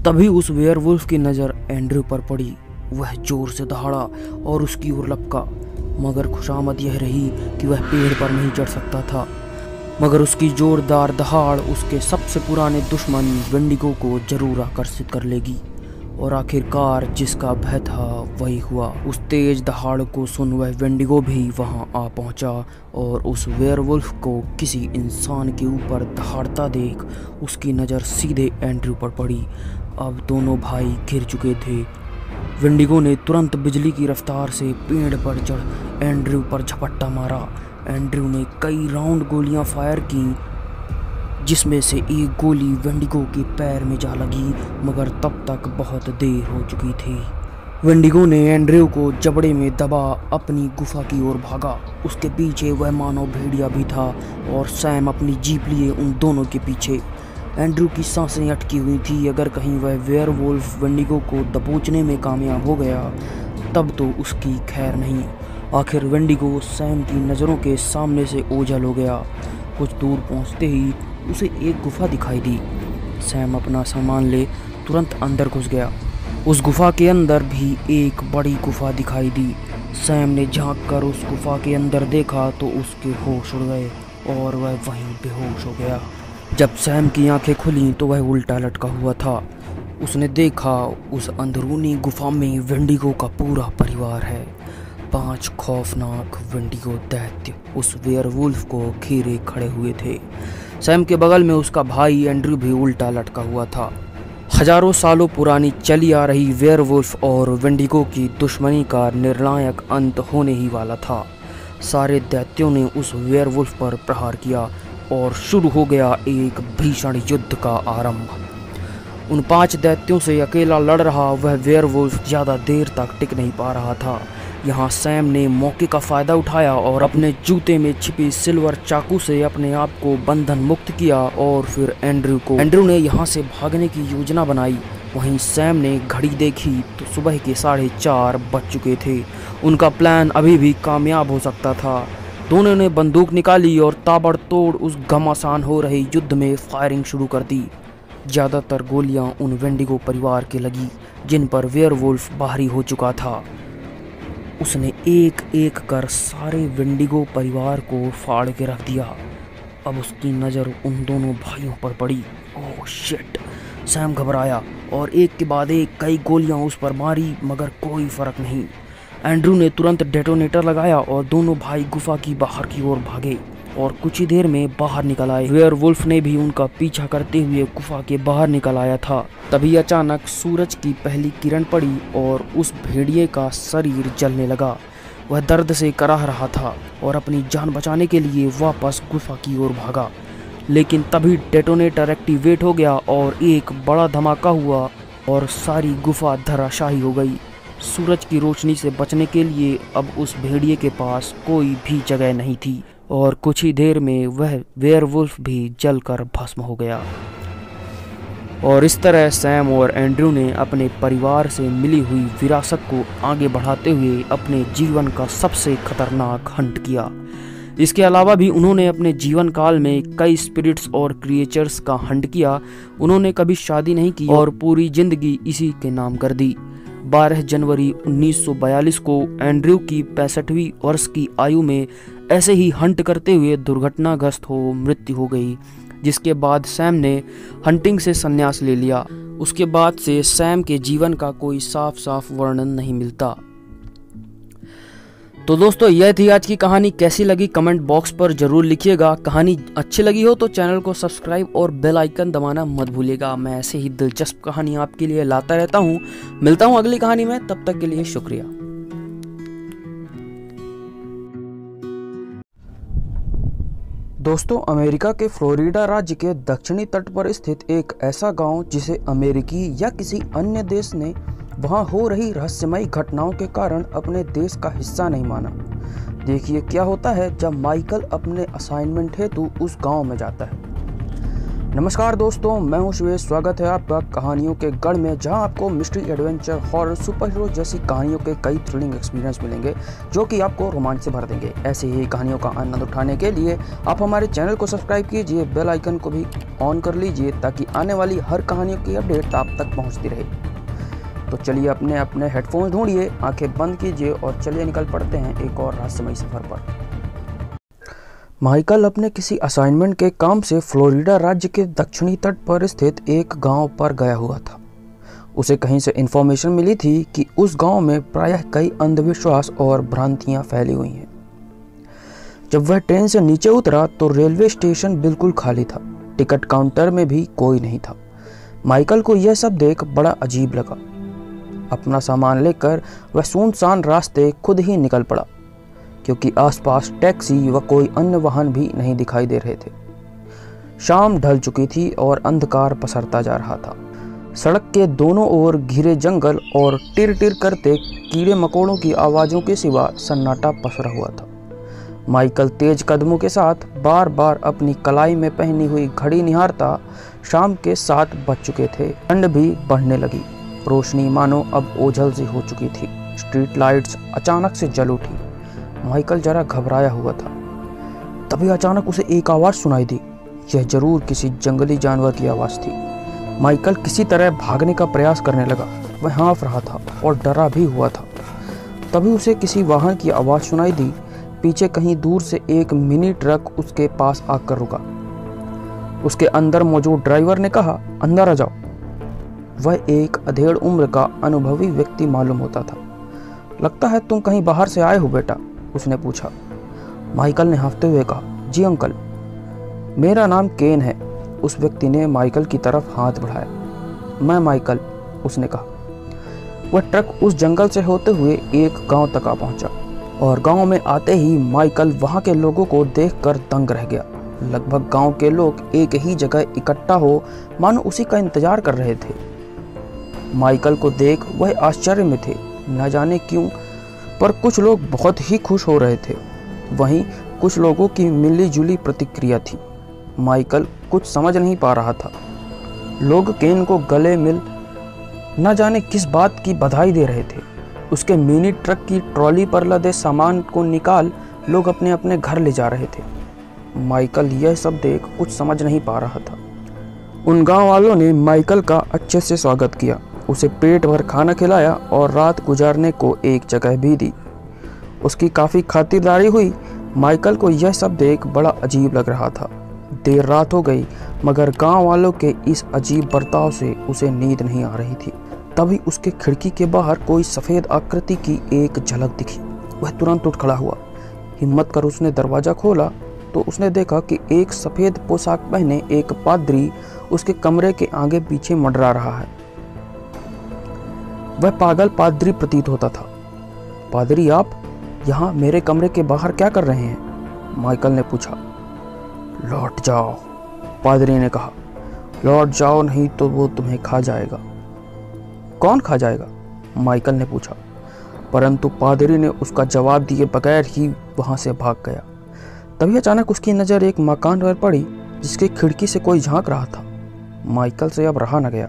तभी उस वेयरवुल्फ की नज़र एंड्रयू पर पड़ी। वह जोर से दहाड़ा और उसकी ओर लपका, मगर खुशामद यह रही कि वह पेड़ पर नहीं चढ़ सकता था। मगर उसकी जोरदार दहाड़ उसके सबसे पुराने दुश्मन वेंडिगो को जरूर आकर्षित कर लेगी। और आखिरकार जिसका भय था वही हुआ। उस तेज दहाड़ को सुन वह वेंडिगो भी वहां आ पहुंचा और उस वेयरवुल्फ को किसी इंसान के ऊपर दहाड़ता देख उसकी नज़र सीधे एंड्रयू पर पड़ी। अब दोनों भाई गिर चुके थे। वेंडिगो ने तुरंत बिजली की रफ्तार से पेड़ पर चढ़ एंड्रयू पर झपट्टा मारा। एंड्रयू ने कई राउंड गोलियां फायर की, जिसमें से एक गोली वेंडिगो के पैर में जा लगी, मगर तब तक बहुत देर हो चुकी थी। वेंडिगो ने एंड्रयू को जबड़े में दबा अपनी गुफा की ओर भागा। उसके पीछे वह मानव भेड़िया भी था और सैम अपनी जीप लिए उन दोनों के पीछे। एंड्रयू की सांसें अटकी हुई थी। अगर कहीं वह वेयरवुल्फ वेंडिगो को दबोचने में कामयाब हो गया तब तो उसकी खैर नहीं। आखिर वेंडिगो सैम की नज़रों के सामने से ओझल हो गया। कुछ दूर पहुंचते ही उसे एक गुफा दिखाई दी। सैम अपना सामान ले तुरंत अंदर घुस गया। उस गुफा के अंदर भी एक बड़ी गुफा दिखाई दी। सैम ने झांक कर उस गुफा के अंदर देखा तो उसके होश उड़ गए और वह वहीं बेहोश हो गया। जब सैम की आंखें खुली तो वह उल्टा लटका हुआ था। उसने देखा उस अंदरूनी गुफा में वेंडिगो का पूरा परिवार है। 5 खौफनाक वेंडिगो दैत्य उस वेयरवुल्फ को घेरे खड़े हुए थे। सैम के बगल में उसका भाई एंड्रयू भी उल्टा लटका हुआ था। हजारों सालों पुरानी चली आ रही वेयरवुल्फ और वेंडिगो की दुश्मनी का निर्णायक अंत होने ही वाला था। सारे दैत्यों ने उस वेयरवुल्फ पर प्रहार किया और शुरू हो गया एक भीषण युद्ध का आरंभ। उन 5 दैत्यों से अकेला लड़ रहा वह वेयरवुल्फ ज़्यादा देर तक टिक नहीं पा रहा था। यहाँ सैम ने मौके का फ़ायदा उठाया और अपने जूते में छिपी सिल्वर चाकू से अपने आप को बंधन मुक्त किया और फिर एंड्रयू ने यहाँ से भागने की योजना बनाई। वहीं सैम ने घड़ी देखी तो सुबह के 4:30 बज चुके थे। उनका प्लान अभी भी कामयाब हो सकता था। दोनों ने बंदूक निकाली और ताबड़तोड़ उस घमासान हो रहे युद्ध में फायरिंग शुरू कर दी। ज़्यादातर गोलियां उन वेंडिगो परिवार के लगी जिन पर वेयरवुल्फ बाहरी हो चुका था। उसने एक एक कर सारे वेंडिगो परिवार को फाड़ के रख दिया। अब उसकी नज़र उन दोनों भाइयों पर पड़ी। Oh shit! सैम घबराया और एक के बाद एक कई गोलियां उस पर मारी, मगर कोई फर्क नहीं। एंड्रयू ने तुरंत डेटोनेटर लगाया और दोनों भाई गुफा की बाहर की ओर भागे और कुछ ही देर में बाहर निकल आए। वेयरवुल्फ ने भी उनका पीछा करते हुए गुफा के बाहर निकल आया था। तभी अचानक सूरज की पहली किरण पड़ी और उस भेड़िए का शरीर जलने लगा। वह दर्द से कराह रहा था और अपनी जान बचाने के लिए वापस गुफा की ओर भागा, लेकिन तभी डेटोनेटर एक्टिवेट हो गया और एक बड़ा धमाका हुआ और सारी गुफा धराशायी हो गई। सूरज की रोशनी से बचने के लिए अब उस भेड़िए के पास कोई भी जगह नहीं थी और कुछ ही देर में वह वेयरवुल्फ भी जलकर भस्म हो गया। और इस तरह सैम और एंड्रयू ने अपने परिवार से मिली हुई विरासत को आगे बढ़ाते हुए अपने जीवन का सबसे खतरनाक हंट किया। इसके अलावा भी उन्होंने अपने जीवन काल में कई स्पिरिट्स और क्रिएचर्स का हंट किया। उन्होंने कभी शादी नहीं की और पूरी जिंदगी इसी के नाम कर दी। 12 जनवरी 1942 को एंड्रयू की 65वीं वर्ष की आयु में ऐसे ही हंट करते हुए दुर्घटनाग्रस्त हो मृत्यु हो गई, जिसके बाद सैम ने हंटिंग से संन्यास ले लिया। उसके बाद से सैम के जीवन का कोई साफ साफ वर्णन नहीं मिलता। तो दोस्तों यह थी आज की कहानी। कैसी लगी कमेंट बॉक्स पर जरूर लिखिएगा। कहानी अच्छी लगी हो तो चैनल को सब्सक्राइब और बेल आइकन दबाना मत भूलिएगा। मैं ऐसे ही दिलचस्प कहानी आपके लिए लाता रहता हूँ। मिलता हूँ अगली कहानी में, तब तक के लिए शुक्रिया। दोस्तों, अमेरिका के फ्लोरिडा राज्य के दक्षिणी तट पर स्थित एक ऐसा गांव जिसे अमेरिकी या किसी अन्य देश ने वहां हो रही रहस्यमयी घटनाओं के कारण अपने देश का हिस्सा नहीं माना। देखिए क्या होता है जब माइकल अपने असाइनमेंट हेतु उस गांव में जाता है। नमस्कार दोस्तों, मैं हूं शिवेश। स्वागत है आपका कहानियों के गढ़ में, जहां आपको mystery, adventure, horror, super hero जैसी कहानियों के कई थ्रिलिंग एक्सपीरियंस मिलेंगे जो कि आपको रोमांच से भर देंगे। ऐसे ही कहानियों का आनंद उठाने के लिए आप हमारे चैनल को सब्सक्राइब कीजिए, बेल आइकन को भी ऑन कर लीजिए ताकि आने वाली हर कहानियों की अपडेट आप तक पहुँचती रहे। तो चलिए अपने अपने हेडफोन ढूंढिए, आंखें बंद कीजिए और चलिए निकल पड़ते हैं एक और रहस्यमयी सफर पर। माइकल अपने किसी असाइनमेंट के काम से फ्लोरिडा राज्य के दक्षिणी तट पर स्थित एक गांव पर गया हुआ था। उसे कहीं से इन्फॉर्मेशन मिली थी कि उस गांव में प्रायः कई अंधविश्वास और भ्रांतियां फैली हुई हैं। जब वह ट्रेन से नीचे उतरा तो रेलवे स्टेशन बिल्कुल खाली था। टिकट काउंटर में भी कोई नहीं था। माइकल को यह सब देख बड़ा अजीब लगा। अपना सामान लेकर वह सुनसान रास्ते खुद ही निकल पड़ा, क्योंकि आसपास टैक्सी व कोई अन्य वाहन भी नहीं दिखाई दे रहे थे। शाम ढल चुकी थी और अंधकार पसरता जा रहा था। सड़क के दोनों ओर घिरे जंगल और टिर टिर करते कीड़े मकोड़ों की आवाज़ों के सिवा सन्नाटा पसरा हुआ था। माइकल तेज कदमों के साथ बार बार अपनी कलाई में पहनी हुई घड़ी निहारता। शाम के 7 बज चुके थे। ठंड भी बढ़ने लगी। रोशनी मानो अब ओझल सी हो चुकी थी। स्ट्रीट लाइट्स अचानक से जल उठी। माइकल जरा घबराया हुआ था। तभी अचानक उसे एक आवाज़ सुनाई दी। यह जरूर किसी जंगली जानवर की आवाज़ थी। माइकल किसी तरह भागने का प्रयास करने लगा। वह हाँफ रहा था और डरा भी हुआ था। तभी उसे किसी वाहन की आवाज़ सुनाई दी। पीछे कहीं दूर से एक मिनी ट्रक उसके पास आकर रुका। उसके अंदर मौजूद ड्राइवर ने कहा, अंदर आ जाओ। वह एक अधेड़ उम्र का अनुभवी व्यक्ति मालूम होता था। लगता है तुम कहीं बाहर से आए हो बेटा, उसने पूछा। माइकल ने हाँफते हुए कहा, जी अंकल, मेरा नाम केन है। उस व्यक्ति ने माइकल की तरफ हाथ बढ़ाया। मैं माइकल, उसने कहा। वह ट्रक उस जंगल से होते हुए एक गांव तक आ पहुंचा और गांव में आते ही माइकल वहां के लोगों को देखकर दंग रह गया। लगभग गांव के लोग एक ही जगह इकट्ठा हो मानो उसी का इंतजार कर रहे थे। माइकल को देख वह आश्चर्य में थे। न जाने क्यों, पर कुछ लोग बहुत ही खुश हो रहे थे। वहीं कुछ लोगों की मिली जुली प्रतिक्रिया थी। माइकल कुछ समझ नहीं पा रहा था। लोग केन को गले मिल न जाने किस बात की बधाई दे रहे थे। उसके मिनी ट्रक की ट्रॉली पर लदे सामान को निकाल लोग अपने अपने घर ले जा रहे थे। माइकल यह सब देख कुछ समझ नहीं पा रहा था। उन गांव वालों ने माइकल का अच्छे से स्वागत किया, उसे पेट भर खाना खिलाया और रात गुजारने को एक जगह भी दी। उसकी काफ़ी खातिरदारी हुई। माइकल को यह सब देख बड़ा अजीब लग रहा था। देर रात हो गई, मगर गांव वालों के इस अजीब बर्ताव से उसे नींद नहीं आ रही थी। तभी उसके खिड़की के बाहर कोई सफ़ेद आकृति की एक झलक दिखी। वह तुरंत उठ खड़ा हुआ। हिम्मत कर उसने दरवाज़ा खोला तो उसने देखा कि एक सफ़ेद पोशाक पहने एक पादरी उसके कमरे के आगे पीछे मंडरा रहा है। वह पागल पादरी प्रतीत होता था। पादरी, आप यहाँ मेरे कमरे के बाहर क्या कर रहे हैं? माइकल ने पूछा। लौट जाओ, पादरी ने कहा। लौट जाओ, नहीं तो वो तुम्हें खा जाएगा। कौन खा जाएगा? माइकल ने पूछा, परंतु पादरी ने उसका जवाब दिए बगैर ही वहाँ से भाग गया। तभी अचानक उसकी नज़र एक मकान पर पड़ी जिसकी खिड़की से कोई झांक रहा था। माइकल से अब रहा न गया।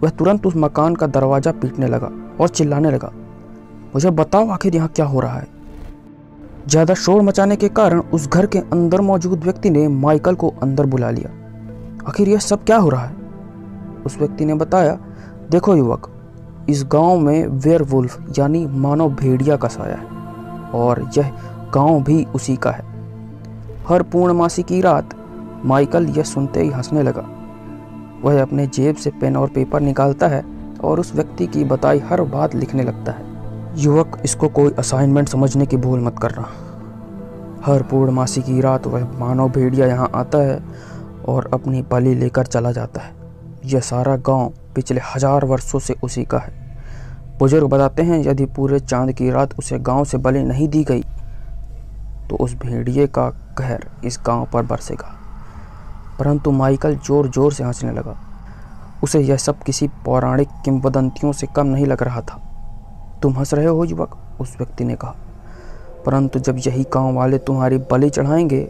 वह तुरंत उस मकान का दरवाज़ा पीटने लगा और चिल्लाने लगा, मुझे बताओ आखिर यहाँ क्या हो रहा है? ज़्यादा शोर मचाने के कारण उस घर के अंदर मौजूद व्यक्ति ने माइकल को अंदर बुला लिया। आखिर यह सब क्या हो रहा है? उस व्यक्ति ने बताया, देखो युवक, इस गांव में वेयरवुल्फ यानी मानव भेड़िया का साया है और यह गांव भी उसी का है। हर पूर्णमासी की रात। माइकल यह सुनते ही हंसने लगा। वह अपने जेब से पेन और पेपर निकालता है और उस व्यक्ति की बताई हर बात लिखने लगता है। युवक, इसको कोई असाइनमेंट समझने की भूल मत करना। हर पूर्णमासी की रात वह मानव भेड़िया यहाँ आता है और अपनी बलि लेकर चला जाता है। यह सारा गांव पिछले 1000 वर्षों से उसी का है। बुजुर्ग बताते हैं यदि पूरे चांद की रात उसे गांव से बलि नहीं दी गई तो उस भेड़िए का कहर इस गांव पर बरसेगा। परंतु माइकल जोर जोर से हंसने लगा। उसे यह सब किसी पौराणिक किंवदंतियों से कम नहीं लग रहा था। तुम हंस रहे हो युवक, उस व्यक्ति ने कहा, परंतु जब यही गांव वाले तुम्हारी बलि चढ़ाएंगे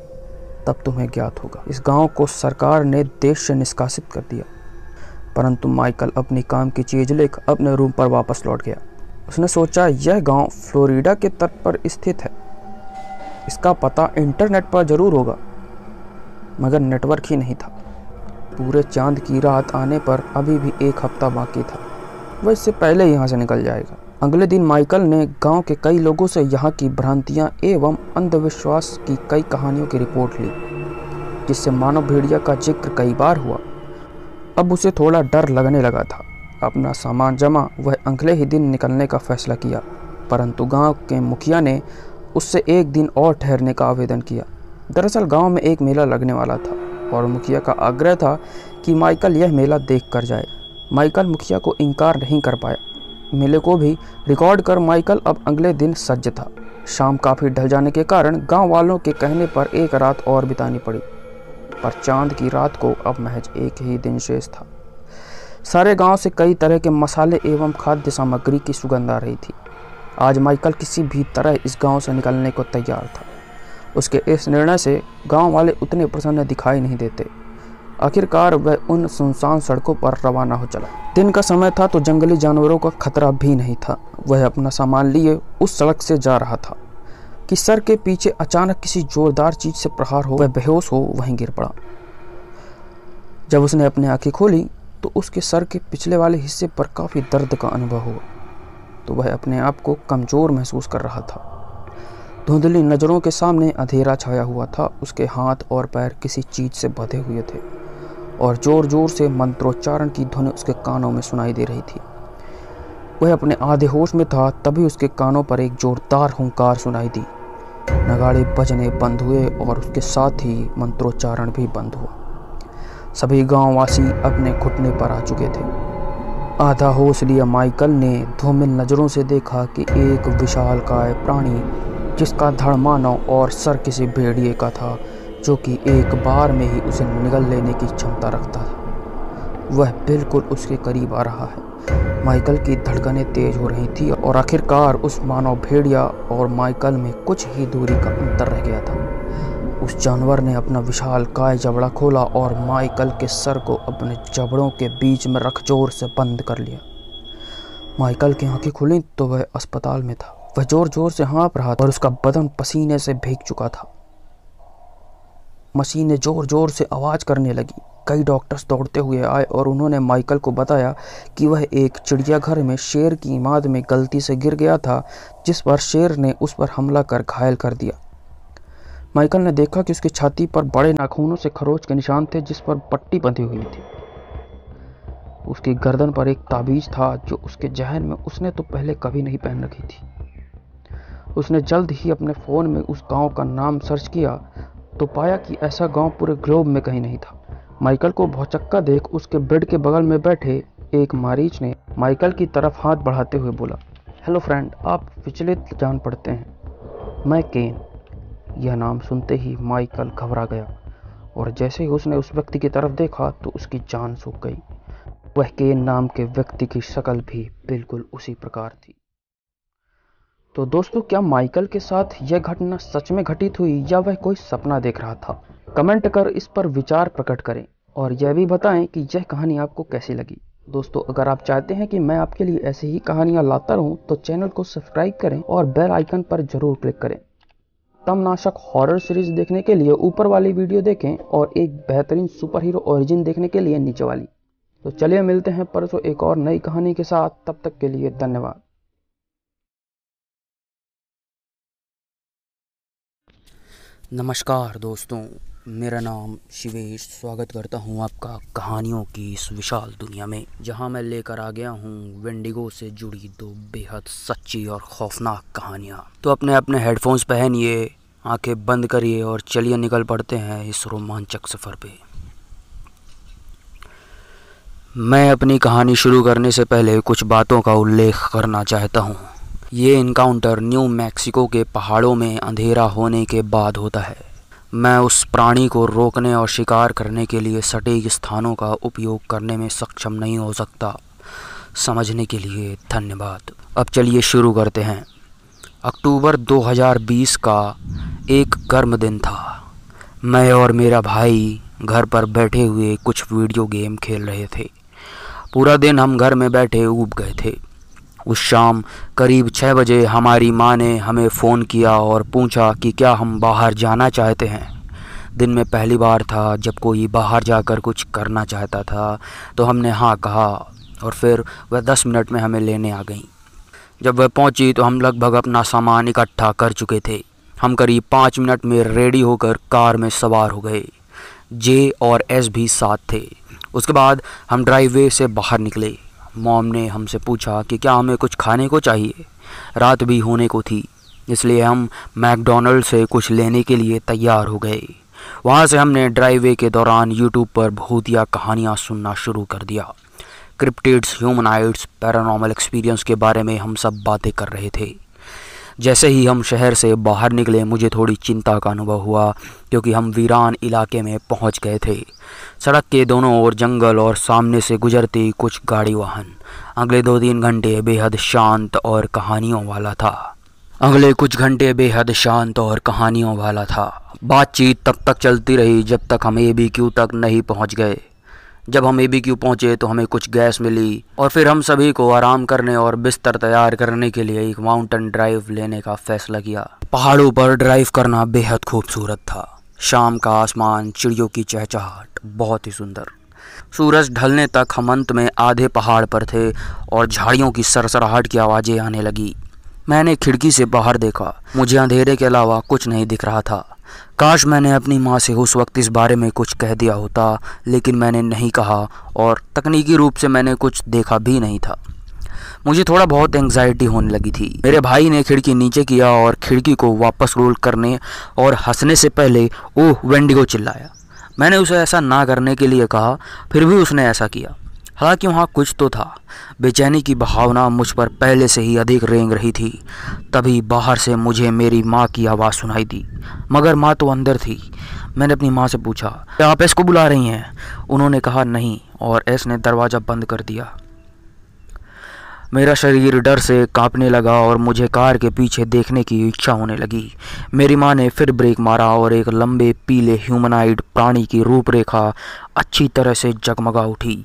तब तुम्हें ज्ञात होगा। इस गांव को सरकार ने देश से निष्कासित कर दिया। परंतु माइकल अपनी काम की चीज लेकर अपने रूम पर वापस लौट गया। उसने सोचा यह गांव फ्लोरिडा के तट पर स्थित है। इसका पता इंटरनेट पर जरूर होगा, मगर नेटवर्क ही नहीं था। पूरे चांद की रात आने पर अभी भी 1 हफ्ता बाकी था। वह इससे पहले यहाँ से निकल जाएगा। अगले दिन माइकल ने गांव के कई लोगों से यहाँ की भ्रांतियाँ एवं अंधविश्वास की कई कहानियों की रिपोर्ट ली, जिससे मानव भेड़िया का जिक्र कई बार हुआ। अब उसे थोड़ा डर लगने लगा था। अपना सामान जमा वह अगले ही दिन निकलने का फैसला किया। परंतु गांव के मुखिया ने उससे 1 दिन और ठहरने का आवेदन किया। दरअसल गांव में एक मेला लगने वाला था और मुखिया का आग्रह था कि माइकल यह मेला देख कर जाए। माइकल मुखिया को इनकार नहीं कर पाया। मेले को भी रिकॉर्ड कर माइकल अब अगले दिन सज्ज था। शाम काफ़ी ढल जाने के कारण गांव वालों के कहने पर 1 रात और बितानी पड़ी, पर चांद की रात को अब महज 1 ही दिन शेष था। सारे गांव से कई तरह के मसाले एवं खाद्य सामग्री की सुगंध आ रही थी। आज माइकल किसी भी तरह इस गांव से निकलने को तैयार था। उसके इस निर्णय से गांव वाले उतने प्रसन्न दिखाई नहीं देते। आखिरकार वह उन सुनसान सड़कों पर रवाना हो चला। दिन का समय था तो जंगली जानवरों का खतरा भी नहीं था। वह अपना सामान लिए उस सड़क से जा रहा था कि सर के पीछे अचानक किसी जोरदार चीज से प्रहार हो वह बेहोश हो वहीं गिर पड़ा। जब उसने अपनी आंखें खोली तो उसके सर के पिछले वाले हिस्से पर काफी दर्द का अनुभव हुआ, तो वह अपने आप को कमजोर महसूस कर रहा था। धुंधली नजरों के सामने अंधेरा छाया हुआ था। उसके हाथ और पैर किसी चीज से बंधे हुए थे और जोर जोर से मंत्रोच्चारण की ध्वनि उसके कानों में सुनाई दे रही थी। वह अपने आधे होश में था, तभी उसके कानों पर एक जोरदार हुंकार सुनाई दी। नगाड़े बजने बंद हुए और उसके साथ ही मंत्रोच्चारण भी बंद हुआ। सभी गांववासी अपने घुटने पर आ चुके थे। आधा होश लिया माइकल ने धूमिल नजरों से देखा कि एक विशालकाय प्राणी, जिसका धड़ मानव और सर किसी भेड़िए का था, जो कि एक बार में ही उसे निगल लेने की क्षमता रखता था, वह बिल्कुल उसके करीब आ रहा है। माइकल की धड़कनें तेज हो रही थी और आखिरकार उस मानव भेड़िया और माइकल में कुछ ही दूरी का अंतर रह गया था। उस जानवर ने अपना विशाल काय जबड़ा खोला और माइकल के सर को अपने जबड़ों के बीच में रख जोर से बंद कर लिया। माइकल की आंखें खुली तो वह अस्पताल में था। वह जोर जोर से हाँफ रहा था और उसका बदन पसीने से भीग चुका था। मशीनें जोर जोर से आवाज करने लगी। कई डॉक्टर्स दौड़ते हुए आए और उन्होंने माइकल को बताया कि वह एक चिड़ियाघर में शेर की माद में गलती से गिर गया था, जिस पर शेर ने उस पर हमला कर घायल कर दिया। माइकल ने देखा कि उसकी छाती पर बड़े नाखूनों से खरोच के निशान थे, जिस पर पट्टी बंधी हुई थी। उसकी गर्दन पर एक ताबीज था जो उसके जहन में उसने तो पहले कभी नहीं पहन रखी थी। उसने जल्द ही अपने फ़ोन में उस गांव का नाम सर्च किया तो पाया कि ऐसा गांव पूरे ग्लोब में कहीं नहीं था। माइकल को भौचक्का देख उसके बेड के बगल में बैठे एक मारीच ने माइकल की तरफ हाथ बढ़ाते हुए बोला, हेलो फ्रेंड, आप विचलित जान पड़ते हैं, मैं केन। यह नाम सुनते ही माइकल घबरा गया और जैसे ही उसने उस व्यक्ति की तरफ देखा तो उसकी जान सूख गई। वह केन नाम के व्यक्ति की शक्ल भी बिल्कुल उसी प्रकार थी। तो दोस्तों, क्या माइकल के साथ यह घटना सच में घटित हुई या वह कोई सपना देख रहा था? कमेंट कर इस पर विचार प्रकट करें और यह भी बताएं कि यह कहानी आपको कैसी लगी। दोस्तों, अगर आप चाहते हैं कि मैं आपके लिए ऐसी ही कहानियां लाता रहूं तो चैनल को सब्सक्राइब करें और बेल आइकन पर जरूर क्लिक करें। तमनाशक हॉरर सीरीज देखने के लिए ऊपर वाली वीडियो देखें और एक बेहतरीन सुपर हीरो ओरिजिन देखने के लिए नीचे वाली। तो चलिए मिलते हैं परसों एक और नई कहानी के साथ। तब तक के लिए धन्यवाद। नमस्कार दोस्तों, मेरा नाम शिवेश। स्वागत करता हूं आपका कहानियों की इस विशाल दुनिया में, जहां मैं लेकर आ गया हूं वेंडिगो से जुड़ी दो बेहद सच्ची और खौफनाक कहानियां। तो अपने अपने हेडफोन्स पहनिए, आंखें बंद करिए और चलिए निकल पड़ते हैं इस रोमांचक सफ़र पे। मैं अपनी कहानी शुरू करने से पहले कुछ बातों का उल्लेख करना चाहता हूँ। ये इनकाउंटर न्यू मैक्सिको के पहाड़ों में अंधेरा होने के बाद होता है। मैं उस प्राणी को रोकने और शिकार करने के लिए सटीक स्थानों का उपयोग करने में सक्षम नहीं हो सकता। समझने के लिए धन्यवाद। अब चलिए शुरू करते हैं। अक्टूबर 2020 का एक गर्म दिन था। मैं और मेरा भाई घर पर बैठे हुए कुछ वीडियो गेम खेल रहे थे। पूरा दिन हम घर में बैठे ऊब गए थे। उस शाम करीब 6 बजे हमारी माँ ने हमें फ़ोन किया और पूछा कि क्या हम बाहर जाना चाहते हैं। दिन में पहली बार था जब कोई बाहर जाकर कुछ करना चाहता था, तो हमने हाँ कहा और फिर वह 10 मिनट में हमें लेने आ गई। जब वह पहुंची तो हम लगभग अपना सामान इकट्ठा कर चुके थे। हम करीब 5 मिनट में रेडी होकर कार में सवार हो गए। जे और एस भी साथ थे। उसके बाद हम ड्राइववे से बाहर निकले। मॉम ने हमसे पूछा कि क्या हमें कुछ खाने को चाहिए। रात भी होने को थी, इसलिए हम मैकडॉनल्ड से कुछ लेने के लिए तैयार हो गए। वहाँ से हमने ड्राइववे के दौरान यूट्यूब पर भूतिया कहानियाँ सुनना शुरू कर दिया। क्रिप्टिड्स, ह्यूमनाइड्स, पैरानॉर्मल एक्सपीरियंस के बारे में हम सब बातें कर रहे थे। जैसे ही हम शहर से बाहर निकले, मुझे थोड़ी चिंता का अनुभव हुआ, क्योंकि हम वीरान इलाके में पहुंच गए थे। सड़क के दोनों ओर जंगल और सामने से गुजरते कुछ गाड़ी वाहन। अगले 2-3 घंटे बेहद शांत और कहानियों वाला था। बातचीत तब तक चलती रही जब तक हम एबीक्यू तक नहीं पहुंच गए। जब हम एबीक्यू पहुंचे तो हमें कुछ गैस मिली और फिर हम सभी को आराम करने और बिस्तर तैयार करने के लिए एक माउंटेन ड्राइव लेने का फैसला किया। पहाड़ों पर ड्राइव करना बेहद खूबसूरत था। शाम का आसमान, चिड़ियों की चहचहाट, बहुत ही सुंदर। सूरज ढलने तक हम अंत में आधे पहाड़ पर थे और झाड़ियों की सरसराहट की आवाज़ें आने लगी। मैंने खिड़की से बाहर देखा। मुझे अंधेरे के अलावा कुछ नहीं दिख रहा था। काश मैंने अपनी माँ से उस वक्त इस बारे में कुछ कह दिया होता, लेकिन मैंने नहीं कहा और तकनीकी रूप से मैंने कुछ देखा भी नहीं था। मुझे थोड़ा बहुत एंग्जाइटी होने लगी थी। मेरे भाई ने खिड़की नीचे किया और खिड़की को वापस रोल करने और हंसने से पहले ओह वेंडिगो चिल्लाया। मैंने उसे ऐसा ना करने के लिए कहा, फिर भी उसने ऐसा किया। हालांकि वहाँ कुछ तो था। बेचैनी की भावना मुझ पर पहले से ही अधिक रेंग रही थी। तभी बाहर से मुझे मेरी माँ की आवाज़ सुनाई दी, मगर माँ तो अंदर थी। मैंने अपनी माँ से पूछा, क्या आप एस को बुला रही हैं? उन्होंने कहा नहीं, और एस ने दरवाज़ा बंद कर दिया। मेरा शरीर डर से कांपने लगा और मुझे कार के पीछे देखने की इच्छा होने लगी। मेरी माँ ने फिर ब्रेक मारा और एक लंबे पीले ह्यूमनाइड प्राणी की रूपरेखा अच्छी तरह से जगमगा उठी।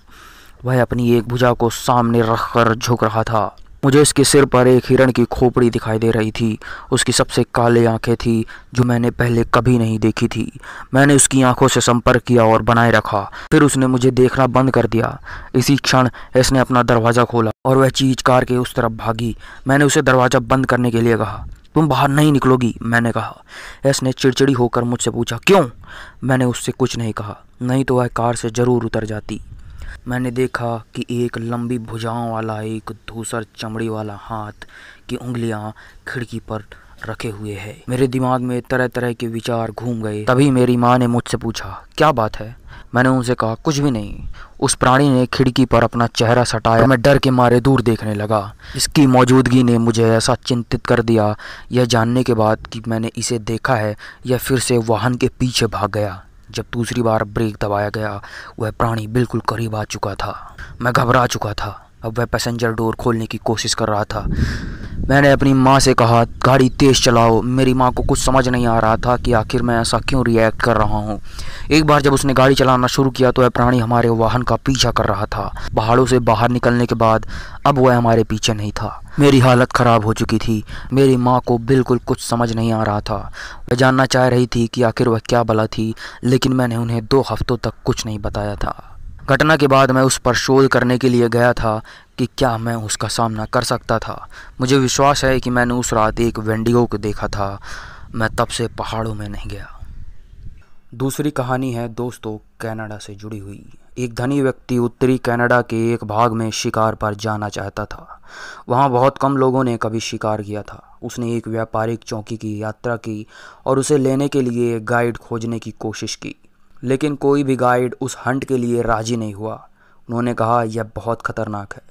वह अपनी एक भुजा को सामने रखकर झुक रहा था। मुझे उसके सिर पर एक हिरण की खोपड़ी दिखाई दे रही थी। उसकी सबसे काले आंखें थी जो मैंने पहले कभी नहीं देखी थी। मैंने उसकी आंखों से संपर्क किया और बनाए रखा। फिर उसने मुझे देखना बंद कर दिया। इसी क्षण उसने अपना दरवाज़ा खोला और वह चीज कार के उस तरफ भागी। मैंने उसे दरवाज़ा बंद करने के लिए कहा, तुम बाहर नहीं निकलोगी, मैंने कहा। उसने चिड़चिड़ी होकर मुझसे पूछा, क्यों? मैंने उससे कुछ नहीं कहा, नहीं तो वह कार से ज़रूर उतर जाती। मैंने देखा कि एक लंबी भुजाओं वाला, एक धूसर चमड़ी वाला हाथ की उंगलियां खिड़की पर रखे हुए है। मेरे दिमाग में तरह तरह के विचार घूम गए। तभी मेरी माँ ने मुझसे पूछा, क्या बात है? मैंने उनसे कहा, कुछ भी नहीं। उस प्राणी ने खिड़की पर अपना चेहरा सटाया। मैं डर के मारे दूर देखने लगा। इसकी मौजूदगी ने मुझे ऐसा चिंतित कर दिया, यह जानने के बाद कि मैंने इसे देखा है, यह फिर से वाहन के पीछे भाग गया। जब दूसरी बार ब्रेक दबाया गया, वह प्राणी बिल्कुल करीब आ चुका था। मैं घबरा चुका था। अब वह पैसेंजर डोर खोलने की कोशिश कर रहा था। मैंने अपनी माँ से कहा, गाड़ी तेज़ चलाओ। मेरी माँ को कुछ समझ नहीं आ रहा था कि आखिर मैं ऐसा क्यों रिएक्ट कर रहा हूँ। एक बार जब उसने गाड़ी चलाना शुरू किया तो वह प्राणी हमारे वाहन का पीछा कर रहा था। पहाड़ों से बाहर निकलने के बाद अब वह हमारे पीछे नहीं था। मेरी हालत ख़राब हो चुकी थी। मेरी माँ को बिल्कुल कुछ समझ नहीं आ रहा था। वह जानना चाह रही थी कि आखिर वह क्या बला थी, लेकिन मैंने उन्हें 2 हफ्तों तक कुछ नहीं बताया था। घटना के बाद मैं उस पर शोध करने के लिए गया था कि क्या मैं उसका सामना कर सकता था। मुझे विश्वास है कि मैंने उस रात एक वेंडिगो को देखा था। मैं तब से पहाड़ों में नहीं गया। दूसरी कहानी है दोस्तों कनाडा से जुड़ी हुई। एक धनी व्यक्ति उत्तरी कनाडा के एक भाग में शिकार पर जाना चाहता था। वहाँ बहुत कम लोगों ने कभी शिकार किया था। उसने एक व्यापारिक चौकी की यात्रा की और उसे लेने के लिए एक गाइड खोजने की कोशिश की, लेकिन कोई भी गाइड उस हंट के लिए राजी नहीं हुआ। उन्होंने कहा यह बहुत खतरनाक है।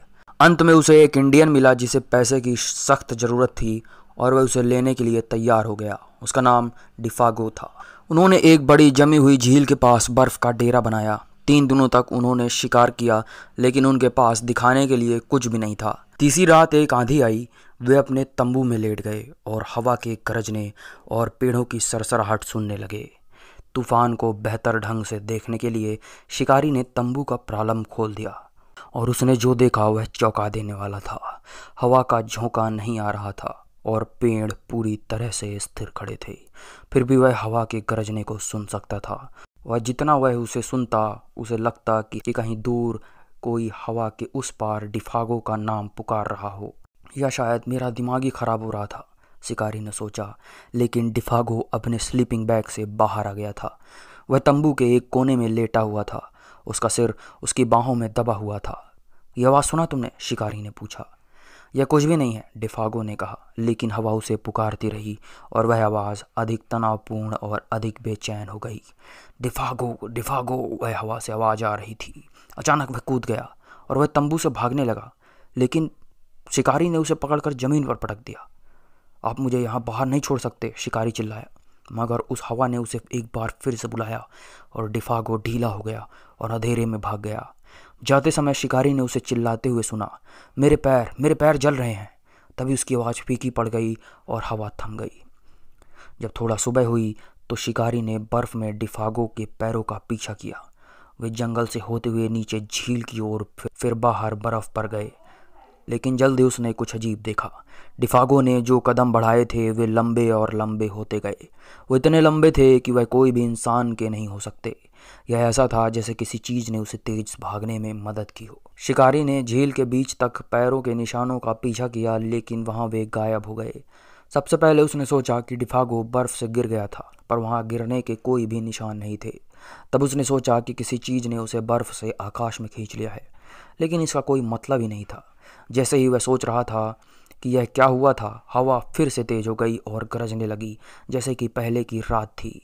अंत में उसे एक इंडियन मिला जिसे पैसे की सख्त ज़रूरत थी और वह उसे लेने के लिए तैयार हो गया। उसका नाम डिफागो था। उन्होंने एक बड़ी जमी हुई झील के पास बर्फ का डेरा बनाया। 3 दिनों तक उन्होंने शिकार किया, लेकिन उनके पास दिखाने के लिए कुछ भी नहीं था। तीसरी रात एक आंधी आई। वे अपने तंबू में लेट गए और हवा के गरजने और पेड़ों की सरसराहट सुनने लगे। तूफान को बेहतर ढंग से देखने के लिए शिकारी ने तंबू का प्रालंब खोल दिया और उसने जो देखा वह चौंका देने वाला था। हवा का झोंका नहीं आ रहा था और पेड़ पूरी तरह से स्थिर खड़े थे। फिर भी वह हवा के गरजने को सुन सकता था। वह जितना वह उसे सुनता उसे लगता कि कहीं दूर कोई हवा के उस पार डिफागो का नाम पुकार रहा हो। या शायद मेरा दिमाग ही खराब हो रहा था, शिकारी ने सोचा। लेकिन डिफागो अपने स्लीपिंग बैग से बाहर आ गया था। वह तंबू के एक कोने में लेटा हुआ था। उसका सिर उसकी बाहों में दबा हुआ था। यह आवाज़ सुना तुमने? शिकारी ने पूछा। यह कुछ भी नहीं है, डिफागो ने कहा, लेकिन हवा उसे पुकारती रही और वह आवाज़ अधिक तनावपूर्ण और अधिक बेचैन हो गई। डिफागो, डिफागो, वह हवा से आवाज़ आ रही थी। अचानक वह कूद गया और वह तंबू से भागने लगा, लेकिन शिकारी ने उसे पकड़कर जमीन पर पटक दिया। आप मुझे यहाँ बाहर नहीं छोड़ सकते, शिकारी चिल्लाया। मगर उस हवा ने उसे एक बार फिर से बुलाया और डिफागो ढीला हो गया और अंधेरे में भाग गया। जाते समय शिकारी ने उसे चिल्लाते हुए सुना, मेरे पैर जल रहे हैं। तभी उसकी आवाज़ फीकी पड़ गई और हवा थम गई। जब थोड़ा सुबह हुई तो शिकारी ने बर्फ में डिफागो के पैरों का पीछा किया। वे जंगल से होते हुए नीचे झील की ओर फिर बाहर बर्फ पर गए, लेकिन जल्दी उसने कुछ अजीब देखा। डिफागो ने जो कदम बढ़ाए थे वे लंबे और लंबे होते गए। वो इतने लंबे थे कि वह कोई भी इंसान के नहीं हो सकते। यह ऐसा था जैसे किसी चीज़ ने उसे तेज भागने में मदद की हो। शिकारी ने झील के बीच तक पैरों के निशानों का पीछा किया, लेकिन वहाँ वे गायब हो गए। सबसे पहले उसने सोचा कि डिफागो बर्फ से गिर गया था, पर वहाँ गिरने के कोई भी निशान नहीं थे। तब उसने सोचा कि किसी चीज़ ने उसे बर्फ से आकाश में खींच लिया है, लेकिन इसका कोई मतलब ही नहीं था। जैसे ही वह सोच रहा था कि यह क्या हुआ था, हवा फिर से तेज हो गई और गरजने लगी जैसे कि पहले की रात थी।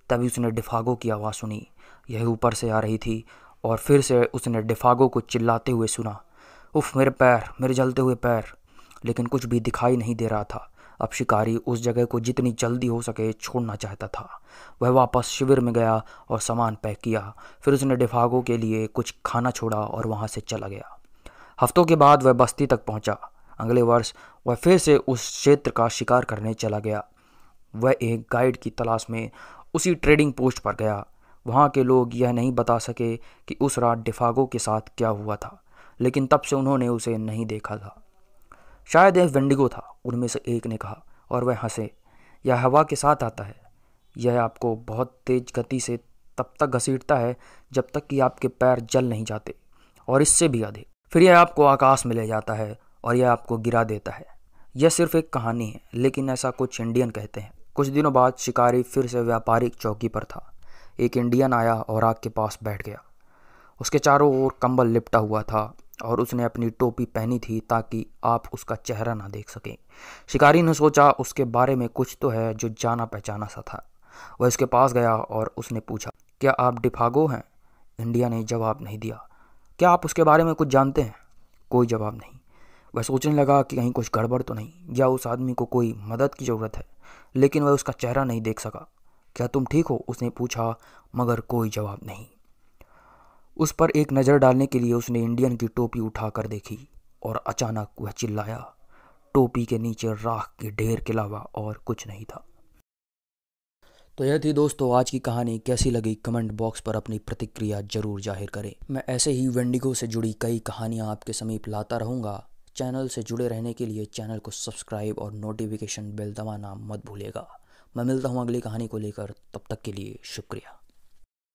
तभी उसने डिफागो की आवाज़ सुनी। यह ऊपर से आ रही थी और फिर से उसने डिफागो को चिल्लाते हुए सुना, उफ, मेरे जलते हुए पैर। लेकिन कुछ भी दिखाई नहीं दे रहा था। अब शिकारी उस जगह को जितनी जल्दी हो सके छोड़ना चाहता था। वह वापस शिविर में गया और सामान पैक किया। फिर उसने डिफागो के लिए कुछ खाना छोड़ा और वहाँ से चला गया। हफ्तों के बाद वह बस्ती तक पहुंचा। अगले वर्ष वह फिर से उस क्षेत्र का शिकार करने चला गया। वह एक गाइड की तलाश में उसी ट्रेडिंग पोस्ट पर गया। वहाँ के लोग यह नहीं बता सके कि उस रात डिफागो के साथ क्या हुआ था, लेकिन तब से उन्होंने उसे नहीं देखा था। शायद यह वेंडिगो था, उनमें से एक ने कहा, और वह हंसे। यह हवा के साथ आता है। यह आपको बहुत तेज गति से तब तक घसीटता है जब तक कि आपके पैर जल नहीं जाते, और इससे भी अधिक। फिर यह आपको आकाश में ले जाता है और यह आपको गिरा देता है। यह सिर्फ एक कहानी है, लेकिन ऐसा कुछ इंडियन कहते हैं। कुछ दिनों बाद शिकारी फिर से व्यापारिक चौकी पर था। एक इंडियन आया और आग के पास बैठ गया। उसके चारों ओर कंबल लिपटा हुआ था और उसने अपनी टोपी पहनी थी ताकि आप उसका चेहरा ना देख सकें। शिकारी ने सोचा उसके बारे में कुछ तो है जो जाना पहचाना सा था। वह उसके पास गया और उसने पूछा, क्या आप डिफागो हैं? इंडिया ने जवाब नहीं दिया। क्या आप उसके बारे में कुछ जानते हैं? कोई जवाब नहीं। वह सोचने लगा कि कहीं कुछ गड़बड़ तो नहीं, या उस आदमी को कोई मदद की ज़रूरत है, लेकिन वह उसका चेहरा नहीं देख सका। क्या तुम ठीक हो? उसने पूछा, मगर कोई जवाब नहीं। उस पर एक नज़र डालने के लिए उसने इंडियन की टोपी उठाकर देखी और अचानक वह चिल्लाया। टोपी के नीचे राख के ढेर के अलावा और कुछ नहीं था। तो यह थी दोस्तों आज की कहानी। कैसी लगी कमेंट बॉक्स पर अपनी प्रतिक्रिया जरूर जाहिर करें। मैं ऐसे ही वेंडिगो से जुड़ी कई कहानियाँ आपके समीप लाता रहूँगा। चैनल से जुड़े रहने के लिए चैनल को सब्सक्राइब और नोटिफिकेशन बेल दबाना मत भूलिएगा। मैं मिलता हूँ अगली कहानी को लेकर, तब तक के लिए शुक्रिया।